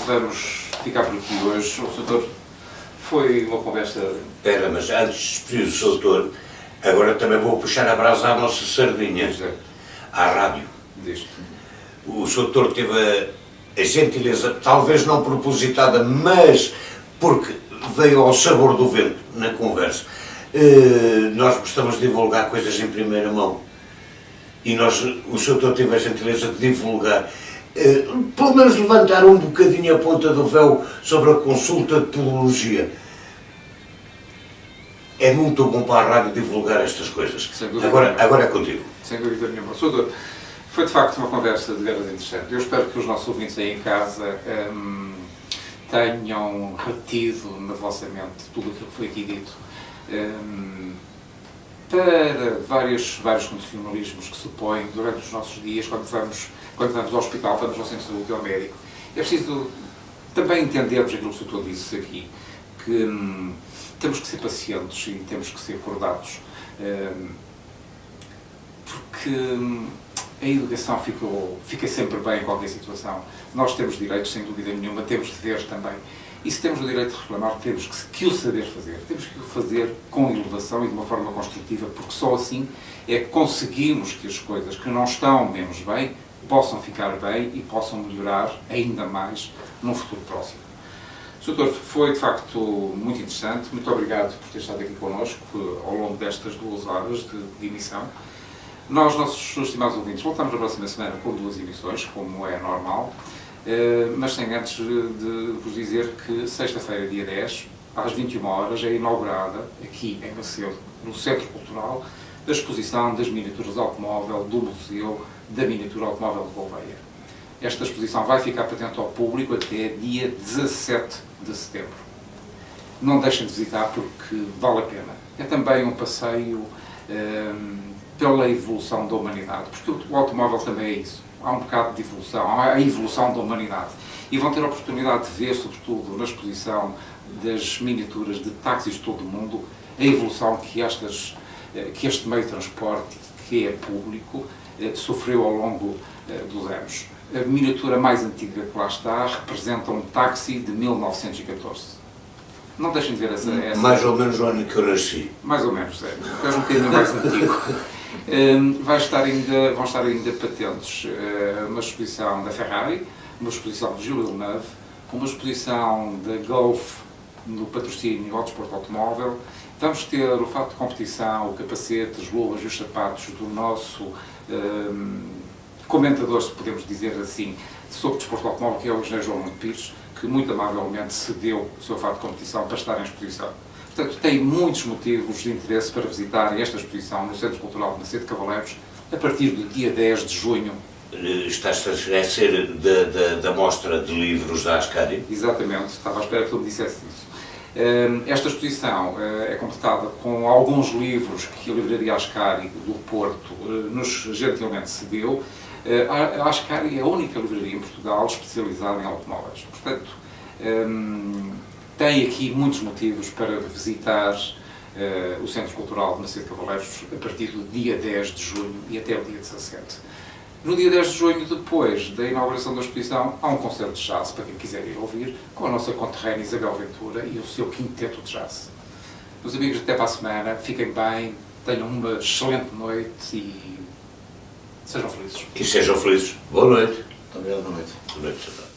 S1: Vamos ficar por aqui hoje. O doutor, foi uma conversa...
S2: Espera, mas antes de despedir o Sr. Doutor, agora também vou puxar a brasa à nossa sardinha, à rádio.
S1: Disto.
S2: O Sr. Doutor teve a gentileza, talvez não propositada, mas porque veio ao sabor do vento na conversa. Nós gostamos de divulgar coisas em primeira mão. E o Sr. Doutor teve a gentileza de divulgar, pelo menos levantar um bocadinho a ponta do véu sobre a consulta de podologia. É muito bom para a rádio divulgar estas coisas. Agora é contigo.
S1: Sem dúvida nenhuma. Doutor, foi de facto uma conversa de veras interessante. Eu espero que os nossos ouvintes aí em casa tenham retido na vossa mente tudo aquilo que foi aqui dito. Para vários condicionalismos que se põem durante os nossos dias, quando vamos ao hospital, vamos ao centro de saúde e ao médico. É preciso também entendermos aquilo que o doutor disse aqui, que temos que ser pacientes e temos que ser acordados, porque a educação fica sempre bem em qualquer situação. Nós temos direitos, sem dúvida nenhuma, temos deveres também. E se temos o direito de reclamar, temos que o saber fazer. Temos que o fazer com elevação e de uma forma construtiva, porque só assim é que conseguimos que as coisas que não estão menos bem possam ficar bem e possam melhorar ainda mais num futuro próximo. Doutor, foi de facto muito interessante. Muito obrigado por ter estado aqui connosco ao longo destas 2 horas de emissão. Nós, nossos estimados ouvintes, voltamos na próxima semana com 2 emissões, como é normal. Mas sem antes de vos dizer que sexta-feira, dia 10, às 21 horas, é inaugurada, aqui em Macedo, no Centro Cultural, a exposição das miniaturas de automóvel do Museu da Miniatura Automóvel de Gouveia. Esta exposição vai ficar patente ao público até dia 17 de setembro. Não deixem de visitar porque vale a pena. É também um passeio pela evolução da humanidade, porque o automóvel também é isso. Há um bocado de evolução, há a evolução da humanidade. E vão ter a oportunidade de ver, sobretudo na exposição das miniaturas de táxis de todo o mundo, a evolução que este meio de transporte, que é público, sofreu ao longo dos anos. A miniatura mais antiga que lá está representa um táxi de 1914. Não deixem de ver essa...
S2: Mais ou menos o ano que eu nasci.
S1: Mais ou menos, é. É um bocadinho mais antigo. Vão estar ainda patentes uma exposição da Ferrari, uma exposição de Gilles Villeneuve, uma exposição da Golf no patrocínio ao desporto automóvel. Vamos ter o fato de competição, o capacete, as luvas e os sapatos do nosso comentador, se podemos dizer assim, sobre desporto automóvel, que é o engenheiro João Monte Pires, que muito amavelmente cedeu o seu fato de competição para estar em exposição. Portanto, tem muitos motivos de interesse para visitarem esta exposição no Centro Cultural de Macedo de Cavaleiros a partir do dia 10 de junho.
S2: Estás a esquecer da mostra de livros da Ascari?
S1: Exatamente, estava à espera que tu me dissesse isso. Esta exposição é completada com alguns livros que a Livraria Ascari do Porto nos gentilmente cedeu, A Ascari é a única livraria em Portugal especializada em automóveis. Portanto, tem aqui muitos motivos para visitar o Centro Cultural de Macedo Cavaleiros a partir do dia 10 de junho e até o dia 17. No dia 10 de junho, depois da inauguração da exposição, há um concerto de jazz para quem quiser ir ouvir, com a nossa conterrânea Isabel Ventura e o seu quinteto de jazz. Meus amigos, até para a semana, fiquem bem, tenham uma excelente noite e sejam felizes.
S2: E sejam felizes. Boa noite.
S3: Obrigado, boa noite.
S2: Boa noite, senhor.